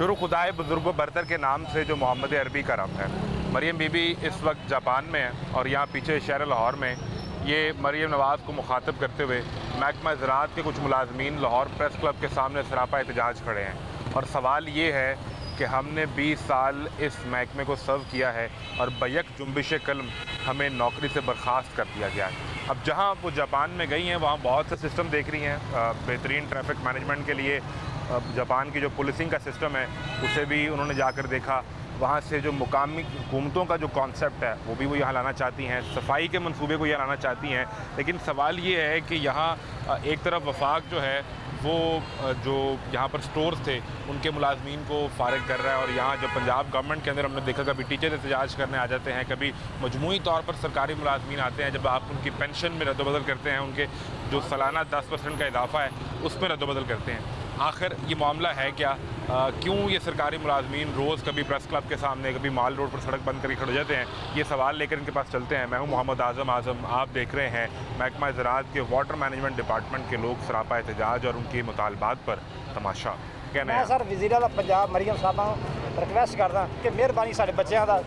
शुरू खुदाए बुजुर्गो बरतर के नाम से जो मोहम्मद अरबी का रब है। मरियम बीबी इस वक्त जापान में है और यहाँ पीछे शहर लाहौर में ये मरियम नवाज़ को मुखातब करते हुए महकमा ज़राअत के कुछ मुलाजमीन लाहौर प्रेस क्लब के सामने सरापा एहतजाज खड़े हैं और सवाल ये है कि हमने 20 साल इस महकमे को सर्व किया है और बैक जुम्बिश कलम हमें नौकरी से बर्खास्त कर दिया गया है। अब जहाँ वो जापान में गई हैं वहाँ बहुत से सिस्टम देख रही हैं, बेहतरीन ट्रैफिक मैनेजमेंट के लिए जापान की जो पुलिसिंग का सिस्टम है उसे भी उन्होंने जाकर देखा। वहाँ से जो मुकामी हुकूमतों का जो कॉन्सेप्ट है वो भी वो यहाँ लाना चाहती हैं, सफाई के मंसूबे को यहाँ लाना चाहती हैं। लेकिन सवाल ये है कि यहाँ एक तरफ वफाक जो है वो जो यहाँ पर स्टोर्स थे उनके मुलाजमीन को फारिग कर रहा है और यहाँ जो पंजाब गवर्नमेंट के अंदर हमने देखा कभी टीचर एहतजाज करने आ जाते हैं, कभी मजमूई तौर पर सरकारी मुलाजमीन आते हैं। जब आप उनकी पेंशन में रद्दबदल करते हैं, उनके जो सालाना 10% का इजाफा है उसमें रद्दबदल करते हैं। आखिर ये मामला है क्या? क्यों ये सरकारी मुलाजमीन रोज़ कभी प्रेस क्लब के सामने, कभी माल रोड पर सड़क बंद करके खड़े हो जाते हैं? ये सवाल लेकर इनके पास चलते हैं। मैं हूँ मोहम्मद आज़म। आप देख रहे हैं महकमा ज़राअत के वाटर मैनेजमेंट डिपार्टमेंट के लोग सरापा एहतजाज और उनके मुतालबात पर तमाशा। कहना है सर वज़ीर आला पंजाब मरियम साहब रिक्वेस्ट करदा कि मेहरबानी साडे बच्चों का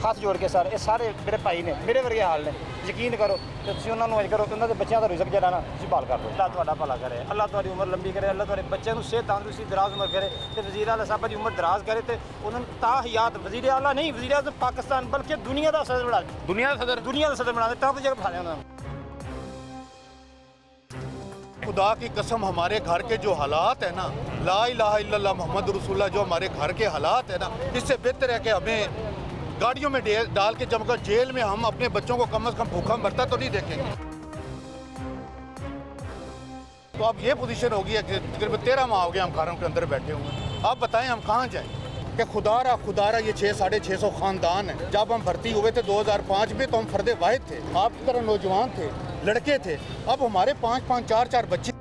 हथ जोड़ के सर ये सारे मेरे भाई ने मेरे वर्गे हाल ने, यकीन करो तो तुसीं उन्हां नूं करो कि उन्हां बच्चों का रिज़्क जिहड़ा ना तुसीं भाल कर दो। अल्लाह तुहाडा भला करे, अल्लाह तुहाडी उम्र लंबी करे, अल्लाह तुहाडे बच्चों नूं सेहत तंदुरुस्ती दराज उम्र करे ते वज़ीर आला साहब दी उम्र दराज करे ते उन्हां ता हयात वज़ीर आला नहीं, वज़ीर आज़म पाकिस्तान बल्कि दुनिया का सदर बना दे, दुनिया का सदर बना दे तां तो जगह बिठा दें उन्हां। खुदा की कसम हमारे घर के जो हालात है ना, ला इलाहा इल्लल्लाह मोहम्मद रसूलुल्लाह, जो हमारे घर के हालात है ना, इससे बेहतर है कि हमें गाड़ियों में डाल के जमकर जेल में हम अपने बच्चों को कम से कम भूखा मरता तो नहीं देखेंगे। तो अब ये पोजीशन होगी है कि तकरीबन 13 माह हो गए हम घरों के अंदर बैठे हुए हैं। आप बताएं हम कहाँ जाएं? कि खुदारा ये 600-650 ख़ानदान है। जब हम भर्ती हुए थे 2005 में तो हम फर्द वाहिद थे, आपकी तरह नौजवान थे, लड़के थे। अब हमारे 5-5, 4-4 बच्चे।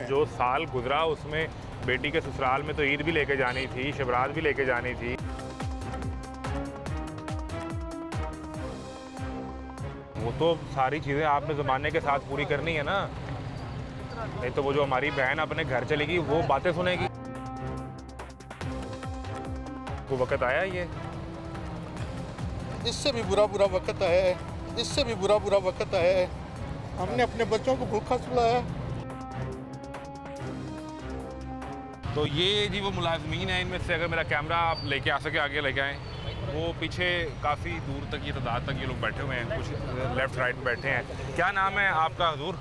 जो साल गुजरा उसमें बेटी के ससुराल में तो ईद भी लेके जानी थी, शिवरात भी लेके जानी थी। वो तो सारी चीज़ें आपने ज़माने के साथ पूरी करनी है ना, नहीं तो वो जो हमारी बहन अपने घर चलेगी वो बातें सुनेगी। वो वक्त आया ये, इससे भी बुरा वक्त है, इससे भी बुरा वक्त है। हमने अपने बच्चों को भूखा सुलाया। तो ये जी वो मुलाजमीन है, इनमें से अगर मेरा कैमरा आप लेके आ सके आगे लेके आएँ, वो पीछे काफ़ी दूर तक, ये तादाद तक ये लोग बैठे हुए हैं, कुछ लेफ़्ट राइट बैठे हैं। क्या नाम है आपका हजूर?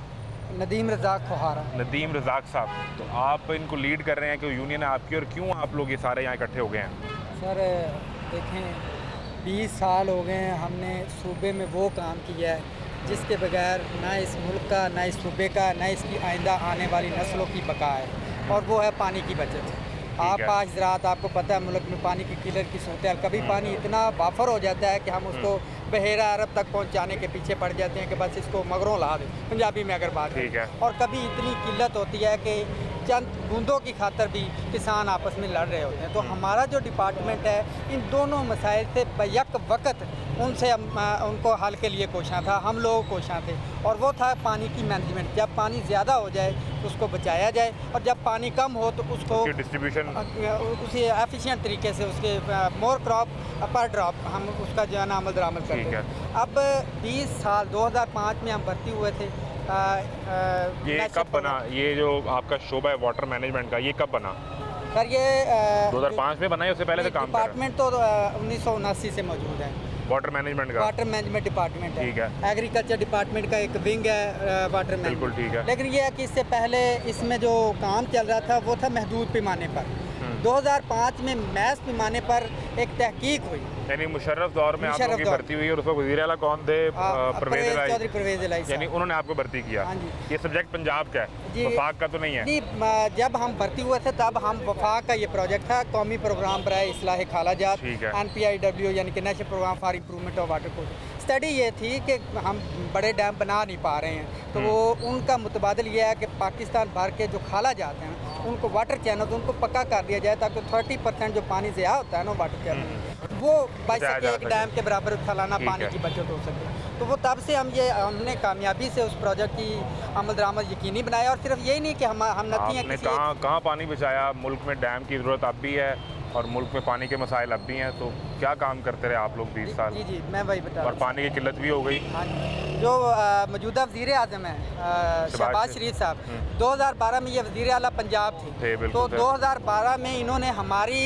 नदीम रज़ाक खुहारा। नदीम रज़ाक साहब, तो आप इनको लीड कर रहे हैं कि यूनियन है आपकी, और क्यों आप लोग ये सारे यहाँ इकट्ठे हो गए हैं? सर देखें 20 साल हो गए हैं हमने सूबे में वो काम किया है जिसके बगैर ना इस मुल्क का, ना इस सूबे का, ना इसकी आइंदा आने वाली नस्लों की बका है, और वो है पानी की बचत। आज ज़राअत आपको पता है मुल्क में पानी की किलर की सूरत है। कभी पानी इतना बाफर हो जाता है कि हम उसको बहेरा अरब तक पहुंचाने के पीछे पड़ जाते हैं कि बस इसको मगरों ला दें, पंजाबी में अगर बात करें। और कभी इतनी किल्लत होती है कि चंद बूंदों की खातर भी किसान आपस में लड़ रहे होते हैं। तो हमारा जो डिपार्टमेंट है इन दोनों मसाइल से बैक वक्त उनसे उनको हल के लिए कोशिश था, हम लोग कोशिश थे, और वो था पानी की मैनेजमेंट। जब पानी ज़्यादा हो जाए तो उसको बचाया जाए, और जब पानी कम हो तो उसको डिस्ट्रीब्यूशन उसी एफिशिएंट तरीके से उसके मोर क्रॉप पर ड्रॉप हम उसका जो है ना अमल दरामद करते हैं। अब 20 साल 2005 में हम भर्ती हुए थे। ये कब बना, ये जो आपका शोबा है वाटर मैनेजमेंट का, ये कब बना? सर ये 2005 में बना है, उससे पहले से काम कर रहा है? डिपार्टमेंट तो 1979 से मौजूद है। वाटर मैनेजमेंट का? वाटर मैनेजमेंट डिपार्टमेंट है, ठीक है। एग्रीकल्चर डिपार्टमेंट का एक विंग है वाटर मैनेजमेंट, बिल्कुल ठीक है। लेकिन ये है कि इससे पहले इसमें जो काम चल रहा था वो था महदूद पैमाने पर। 2005 में मैस पैमाने पर एक तहकीक हुई, यानी मुशर्रफ दौर में आप लोगों की भर्ती हुई, और उसको वज़ीर आला कौन थे? परवेज़ इलाही, यानी उन्होंने आपको भर्ती किया। हाँ जी। ये सब्जेक्ट पंजाब का है, वफाक का तो नहीं है? नहीं, जब हम भर्ती हुए थे तब हम वफाक का ये प्रोजेक्ट था, कौमी प्रोग्राम बराए इस्लाह खालाजात, NPIW यानी कि national programme for improvement of water quality. Study ये थी कि हम बड़े डैम बना नहीं पा रहे हैं, तो वो उनका मुतबादल ये है कि पाकिस्तान भर के जो खाला जाते हैं उनको वाटर चैनल तो उनको पक्का कर दिया जाए, ताकि 30% जो पानी ज़िया होता है ना वाटर चैनल वो बच सके, एक डैम के बराबर सालाना पानी की बचत हो सके। तो वो तब से हमने कामयाबी से उस प्रोजेक्ट की अमल दरामद यकीनी बनाया। और सिर्फ यही नहीं कि हम नती हैं आपने किसी कहाँ पानी बचाया? मुल्क में डैम की ज़रूरत अब भी है और मुल्क में पानी के मसाइल अब भी हैं, तो क्या काम करते रहे आप लोग 20 साल? जी मैं वही बता और रहा हूँ। पानी की किल्लत भी हो गई। हाँ जी। जो मौजूदा वज़ीर आज़म है शहबाज शरीफ साहब, 2012 में ये वज़ीर आला पंजाब थे, थे। बिल्कुल तो थे। 2012 में इन्होंने हमारी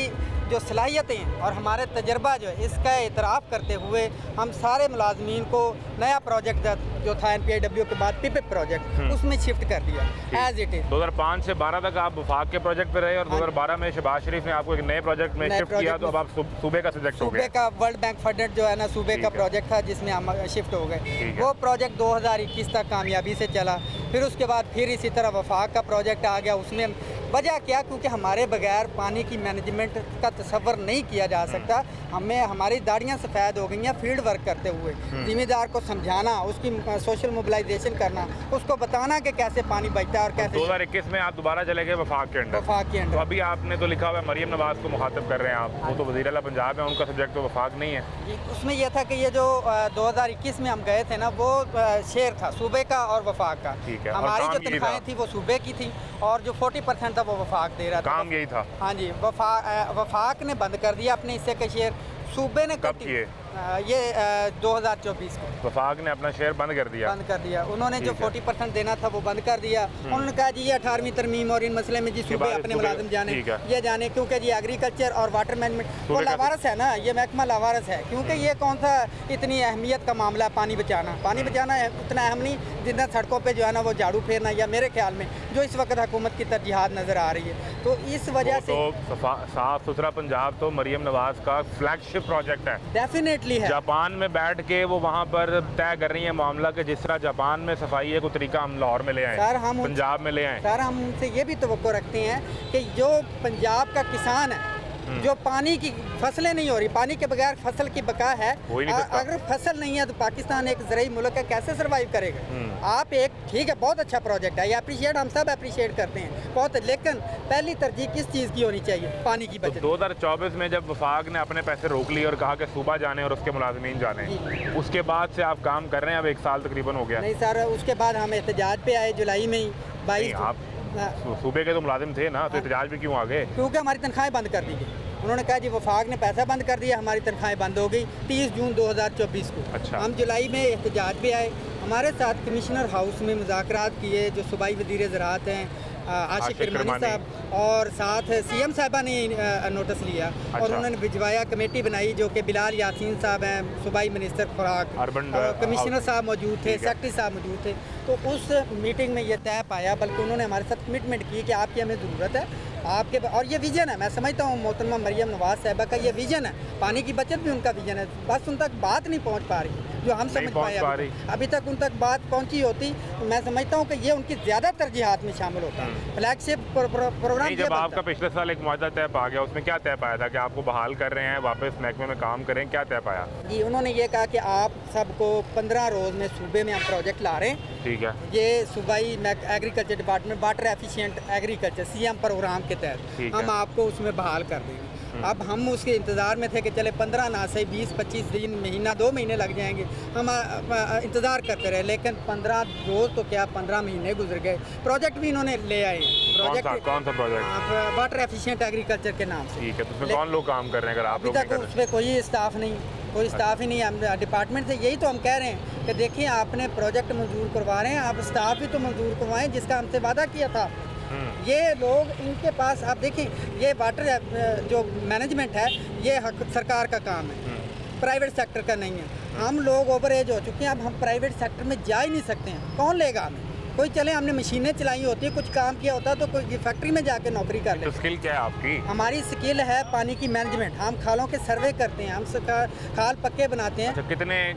जो सलाहियतें और हमारे तजर्बा जो है इसका एतराफ़ करते हुए हम सारे मुलाजमीन को नया प्रोजेक्ट जो था NPIW के बाद PPP प्रोजेक्ट उसमें शिफ्ट कर दिया एज इट इज़। 2005 से 12 तक आप वफाक के प्रोजेक्ट पे रहे और 2012 में शहबाज शरीफ ने आपको एक नए प्रोजेक्ट में नए शिफ्ट किया, प्रोजेक्ट तो अब आप सूबे का सब्जेक्ट हो सूबे गए। का वर्ल्ड बैंक फंडेड जो है ना सूबे ठीक का है। प्रोजेक्ट था जिसमें हम शिफ्ट हो गए। ठीक है। वो प्रोजेक्ट 2021 तक कामयाबी से चला। फिर उसके बाद फिर इसी तरह वफाक का प्रोजेक्ट आ गया। उसमें वजह क्या, क्योंकि हमारे बगैर पानी की मैनेजमेंट का तस्वर नहीं किया जा सकता। हमें हमारी दाढ़ियाँ सफ़ेद हो गई हैं फील्ड वर्क करते हुए। ज़िम्मेदार को समझाना, उसकी सोशल मोबिलाइजेशन करना, उसको बताना कि कैसे पानी बचता है और कैसे 2021 में आप दोबारा चले गए वफाक के अंदर। वफाक के तो अंदर। अभी आपने तो लिखा हुआ है मरियम नवाज़ को मुखातब कर रहे हैं आप, वो तो वज़ीर आला पंजाब है, उनका सब्जेक्ट तो वफाक नहीं है। उसमें यह था कि ये जो 2021 में हम गए थे ना, वो शेयर था सूबे का और वफाक का। ठीक है। और हमारी काम जो यही तनख्वाहें था? थी वो सूबे की थी और जो 40% था वो वफाक दे रहा था। काम यही था। हाँ जी। वफाक ने बंद कर दिया अपने हिस्से के शेयर, सूबे ने कब किए? ये 2024 को वफाक ने अपना शेयर बंद कर दिया। बंद कर दिया। उन्होंने जो ठीक है। 40% देना था वो बंद कर दिया। उन्होंने कहा जी ये 18वीं तरमीम और इन मसले में जी सूबे बाद अपने सूबे- मुलाजिम जाने, ठीक है। ये जाने, क्योंकि जी एग्रीकल्चर और वाटर मैनेजमेंट वो सूबे का- लावारस है ना, ये महकमा लावारस है। क्योंकि ये कौन सा इतनी अहमियत का मामला है पानी बचाना। पानी बचाना इतना अहम नहीं जितना सड़कों पर जो है ना वो झाड़ू फेरना, या मेरे ख्याल में जो इस वक्त हुकूमत की तरजीहात नज़र आ रही है। तो इस वजह से तो साफ सुथरा पंजाब तो मरियम नवाज़ का फ्लैगशिप प्रोजेक्ट है। डेफिनेटली है। जापान में बैठ के वो वहाँ पर तय कर रही है मामला कि जिस तरह जापान में सफाई है, कोई तरीका हम लाहौर में ले आए, सर, हम पंजाब में ले आए। सर हम उनसे ये भी तवक्को रखते हैं कि जो पंजाब का किसान है, जो पानी की फसलें नहीं हो रही, पानी के बगैर फसल की बका है, हो ही नहीं सकता। अगर फसल नहीं है तो पाकिस्तान एक ज़राई मुल्क है, कैसे सर्वाइव करेगा। आप एक ठीक है बहुत अच्छा प्रोजेक्ट है, ये अप्रिशिएट हम सब अप्रिशिएट करते हैं बहुत, लेकिन पहली तरजीह किस चीज़ की होनी चाहिए? पानी की तो बचत। 2024 में जब वफाक ने अपने पैसे रोक लिए और कहा कि सूबा जाने और उसके मुलाजमीन जाने, उसके बाद से आप काम कर रहे हैं, अब 1 साल तकरीबन हो गया। नहीं सर, उसके बाद हम एहतजाज पे आए जुलाई में ही 22 नहीं, आप सूबे के तो मुलाजिम थे ना, तो एहतजाज भी क्यों आ गए? क्योंकि हमारी तनख्वाहें बंद कर दी गई। उन्होंने कहा जी वफाक ने पैसा बंद कर दिया, हमारी तनख्वाहें बंद हो गई 30 जून 2024 को। अच्छा। हम जुलाई में एहतजाज पे आए। हमारे साथ कमिश्नर हाउस में मुज़ाकरात किए जो सूबाई वज़ीर ज़राअत हैं आशिक किरमानी साहब, और साथ CM साहबा ने नोटिस लिया। अच्छा। और उन्होंने भिजवाया, कमेटी बनाई जो कि बिलाल यासीन साहब हैं सूबाई मिनिस्टर खुराक, अर्बन और कमिश्नर साहब मौजूद थे, ठीक है। सेक्रेटरी साहब मौजूद थे। तो उस मीटिंग में ये तय पाया, बल्कि उन्होंने हमारे साथ कमिटमेंट की कि आपकी हमें ज़रूरत है, आपके और ये विजन है। मैं समझता हूँ मोहतरमा मरियम नवाज़ साहिबा का ये विजन है, पानी की बचत भी उनका विजन है, बस उन तक बात नहीं पहुँच पा रही जो हम समझ पाए। अभी तक उन तक बात पहुँची होती तो मैं समझता हूँ कि ये उनकी ज़्यादा तरजीहात में शामिल होता। फ्लैगशिप प्रोग्राम जब आपका पिछले साल एक मुआहदा तय पा गया, उसमें क्या तय पाया था कि आपको बहाल कर रहे हैं, वापस महकमे में काम करें, क्या तय पाया? जी, उन्होंने ये कहा कि आप सबको 15 रोज़ में सूबे में हम प्रोजेक्ट ला रहे हैं। ठीक है। ये सूबाई agriculture department water efficient agriculture CM programme के तहत हम आपको उसमें बहाल कर देंगे। अब हम उसके इंतज़ार में थे कि चले 15 ना सही 20-25 दिन, महीना 2 महीने लग जाएंगे, हम इंतज़ार करते रहे। लेकिन 15 रोज़ तो क्या 15 महीने गुजर गए। प्रोजेक्ट भी इन्होंने ले आए। कौन सा प्रोजेक्ट? वाटर एफिशिएंट एग्रीकल्चर के नाम से। ठीक है। तो उसमें कौन लोग काम कर रहे हैं? अगर आप अभी लोग तक नहीं कर उस पर कोई स्टाफ नहीं, कोई स्टाफ ही नहीं। हम डिपार्टमेंट से यही तो हम कह रहे हैं कि देखिए आपने प्रोजेक्ट मंजूर करवा रहे हैं, आप स्टाफ भी तो मंजूर करवाएं जिसका हमसे वादा किया था। ये लोग इनके पास आप देखें, ये वाटर जो मैनेजमेंट है ये सरकार का काम है, प्राइवेट सेक्टर का नहीं है। हम लोग ओवर एज हो चुके हैं, अब हम प्राइवेट सेक्टर में जा ही नहीं सकते हैं। कौन लेगा हमें? कोई चले, हमने मशीनें चलाई होती है, कुछ काम किया होता तो कोई फैक्ट्री में जाके नौकरी कर ले। तो स्किल क्या है आपकी? हमारी स्किल है पानी की मैनेजमेंट। हम खालों के सर्वे करते हैं, हम खाल पक्के बनाते हैं। अच्छा,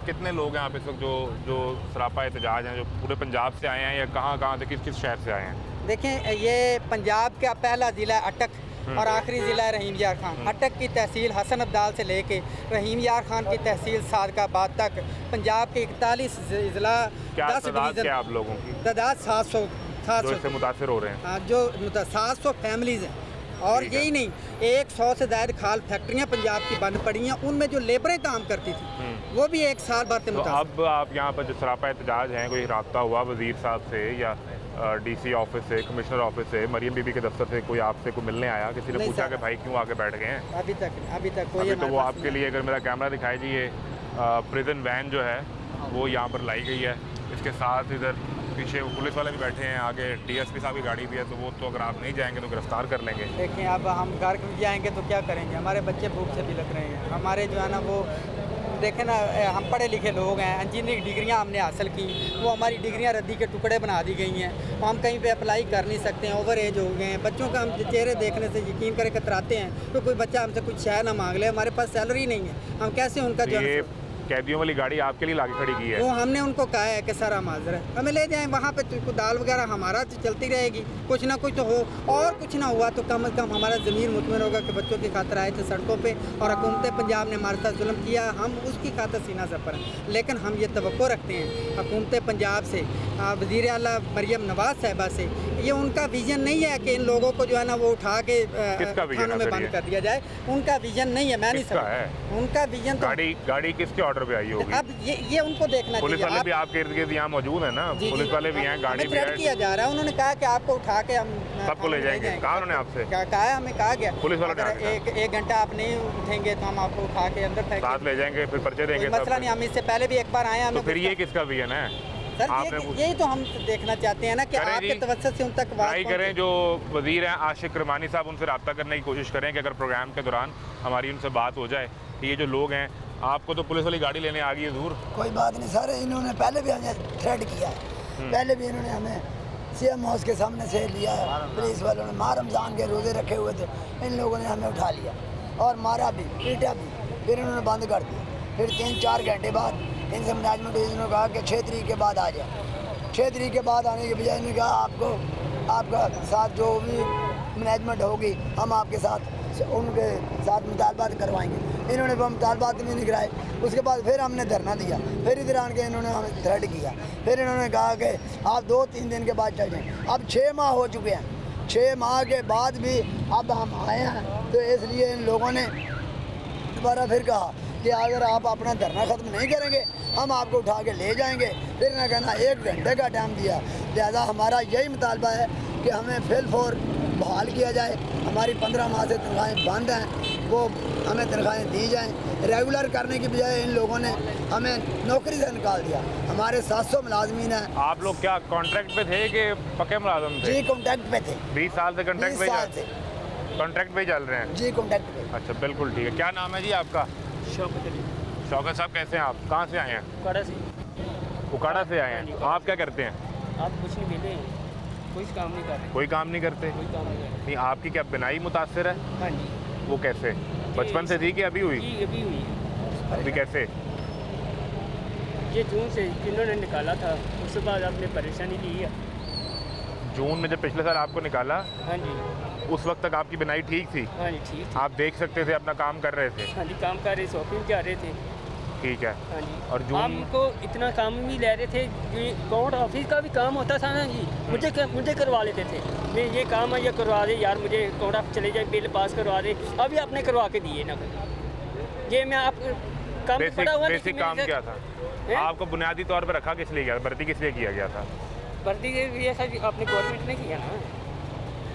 कितने लोग हैं आप इस वक्त जो सरापा एहतजाज हैं, जो पूरे पंजाब से आए हैं या कहाँ से, किस शहर से आए हैं? देखें, ये पंजाब का पहला ज़िला अटक और आखिरी ज़िला है रहीम यार खान। अटक की तहसील हसन अब्दाल से लेके रहीम यार खान की तहसील सादकाबाद तक पंजाब के 41 ज़िला, 10 डिवीज़न। क्या आप लोगों की तादाद 700 जो इससे मुतासिर हो रहे हैं? हाँ, जो 700 फैमिलीज़ हैं। और यही नहीं, 100 से ज़्यादा खाल फैक्ट्रियाँ पंजाब की बंद पड़ी हैं, उनमें जो लेबरें काम करती थी वो भी 1 साल बाद से तो मुतासर। अब आप यहाँ पर जो सरापा एहतजाज हैं, कोई रब्ता हुआ वज़ीर साहब से या डीसी ऑफिस से, कमिश्नर ऑफिस से, मरियम बीबी के दफ्तर से कोई आपसे कोई मिलने आया? किसी ने नहीं पूछा सर। कि भाई क्यों आके बैठ गए हैं? अभी तक कोई अभी तो हमारे वो पास आपके नहीं लिए, अगर मेरा कैमरा दिखाई जी, ये प्रिजन वैन जो है वो यहाँ पर लाई गई है। इसके साथ इधर पीछे वो पुलिस वाले भी बैठे हैं, आगे डीएसपी साहब की गाड़ी भी है, तो वो तो अगर आप नहीं जाएंगे तो गिरफ्तार कर लेंगे। देखें अब हम घर भी आएंगे तो क्या करेंगे, हमारे बच्चे भूख से बिलख रहे हैं। हमारे जो है ना वो देखें ना, हम पढ़े लिखे लोग हैं, इंजीनियरिंग डिग्रियां हमने हासिल की, वो हमारी डिग्रियां रद्दी के टुकड़े बना दी गई हैं। हम कहीं पे अप्लाई कर नहीं सकते हैं, ओवर एज हो गए हैं। बच्चों का हम चेहरे देखने से यकीन करके कतराते हैं तो कोई बच्चा हमसे कुछ शय ना मांग ले, हमारे पास सैलरी नहीं है, हम कैसे उनका जो ये है कैदियों वाली गाड़ी आपके लिए लाके खड़ी की है? वो हमने उनको कहा है कि सर हम हाजिर हैं, हमें ले जाएं वहाँ पे, तो दाल वगैरह हमारा तो चलती रहेगी, कुछ ना कुछ तो हो, और कुछ ना हुआ तो कम से कम हमारा ज़मीर मुतमिन होगा कि बच्चों की खातर आए थे सड़कों पे और हुकूमत पंजाब ने हमारे साथ जुल्म किया, हम उसकी खातर सीना ज़फर हैं। लेकिन हम ये तवक्को रखते हैं हुकूमत पंजाब से, वज़ीर आला मरियम नवाज़ साहिबा से, ये उनका विज़न नहीं है कि इन लोगों को जो है ना वो उठा के किसका विजन थानों है में सर बंद ये? कर दिया जाए, उनका विज़न नहीं है। मैं नहीं किसका समझ उनका विज़न तो गाड़ी किसके ऑर्डर पे आई होगी? अब ये उनको देखना पुलिस चाहिए। वाले भी आपके इर्द गिर्द यहाँ मौजूद है ना? जी, पुलिस जी। वाले भी हैं, गाड़ी हमें भी थ्रेट किया है, जा रहा है, उन्होंने कहा कि आपको उठा के हम सबको ले जाएंगे। कहा उन्होंने आपसे? कहा है, हमें कहा गया पुलिस वालों ने अगर आके एक घंटा आप नहीं उठेंगे तो हम आपको उठा के अंदर फेंक साथ ले जाएंगे, फिर पर्चे देंगे कोई मसला सब। नहीं, हम इससे पहले भी एक बार आए हैं। तो हमें फिर ये किसका विजन है? सर आपने यही तो हम देखना चाहते हैं ना कि करें आपके जी। तवज्जो से उन तक ट्राई बात करें, जो वज़ीर हैं आशिक रमानी साहब, उनसे रब्ता करने की कोशिश करें कि अगर प्रोग्राम के दौरान हमारी उनसे बात हो जाए कि ये जो लोग हैं, आपको तो पुलिस वाली गाड़ी लेने आ गई है दूर। कोई बात नहीं सर, इन्होंने पहले भी हमें थ्रेट किया है, पहले भी इन्होंने हमें सीएम हाउस के सामने से लिया है। पुलिस वालों ने माह रमज़ान के रोज़े रखे हुए थे, इन लोगों ने हमें उठा लिया और मारा भी, पीटा भी, फिर इन्होंने बंद कर दिया। फिर 3-4 घंटे बाद इनसे मैनेजमेंट ने कहा कि 6 तारीख के बाद आ जाए। 6 तारीख के बाद आने के बजाय इन्होंने कहा आपका साथ जो भी मैनेजमेंट होगी हम आपके साथ उनके साथ मुतालबात करवाएंगे। इन्होंने वो मुतालबात भी नहीं कराए। उसके बाद फिर हमने धरना दिया, फिर इधर आन के इन्होंने हमें थ्रेट किया। फिर इन्होंने कहा कि आप 2-3 दिन के बाद चल जाएँ। अब 6 माह हो चुके हैं, 6 माह के बाद भी अब हम आए हैं, तो इसलिए इन लोगों ने दोबारा फिर कहा कि अगर आप अपना धरना ख़त्म नहीं करेंगे हम आपको उठा के ले जाएंगे। फिर ना कहना 1 घंटे का टाइम दिया। लिहाजा हमारा यही मुतालबा है कि हमें फिल फोर बहाल किया जाए। हमारी 15 माह से तनख्वाहें बंद हैं, वो हमें तनख्वाहें दी जाएं। रेगुलर करने की बजाय इन लोगों ने हमें नौकरी से निकाल दिया। हमारे 700 मुलाजमीन हैं। आप लोग क्या कॉन्ट्रैक्ट पे थे कि पक्के मुलाजम थे? जी कॉन्टैक्ट पे थे, 20 साल से कॉन्ट्रैक्ट 20 पे साल से कॉन्ट्रैक्ट पे ही चल रहे हैं? जी कॉन्टैक्ट पे। अच्छा, बिल्कुल ठीक है। क्या नाम है जी आपका? शौकत अली। शौकत साहब, कैसे हैं आप? कहाँ से आए हैं? कड़ा से। उकाड़ा से आए हैं। आप क्या करते हैं? आप कुछ नहीं मिले, कोई काम नहीं कर रहे, कोई काम नहीं करते? कोई काम नहीं कर रहे। नहीं, आपकी क्या बिनाई मुतासर है? हाँ जी। वो कैसे? बचपन से थी कि अभी हुई? जी अभी हुई है। अभी कैसे? ये जून से जिन्होंने निकाला था उसके बाद आपने परेशानी ली है। जून में जब पिछले साल आपको निकाला, हाँ जी। उस वक्त तक आपकी बिनाई ठीक थी? हाँ जी ठीक। आप देख सकते थे, अपना काम कर रहे थे? हाँ जी काम कर रहे, शॉपिंग जा रहे थे। ठीक है। हाँ जी। और जून हमको इतना काम भी ले रहे थे, ये गवर्नमेंट ऑफिस का भी काम होता था ना जी, मुझे करवा लेते थे। मैं ये काम है ये करवा दे यार, मुझे गवर्नमेंट ऑफिस चले जाए, बिल पास करवा दे। अभी आपने करवा के दिए ना। ये मैं आप काम पड़ा हुआ बेसिक काम क्या था? आपको बुनियादी तौर पर रखा किस लिए गया? भर्ती किस लिए किया गया था? भर्ती के लिए सर आपने गवर्नमेंट ने किया ना।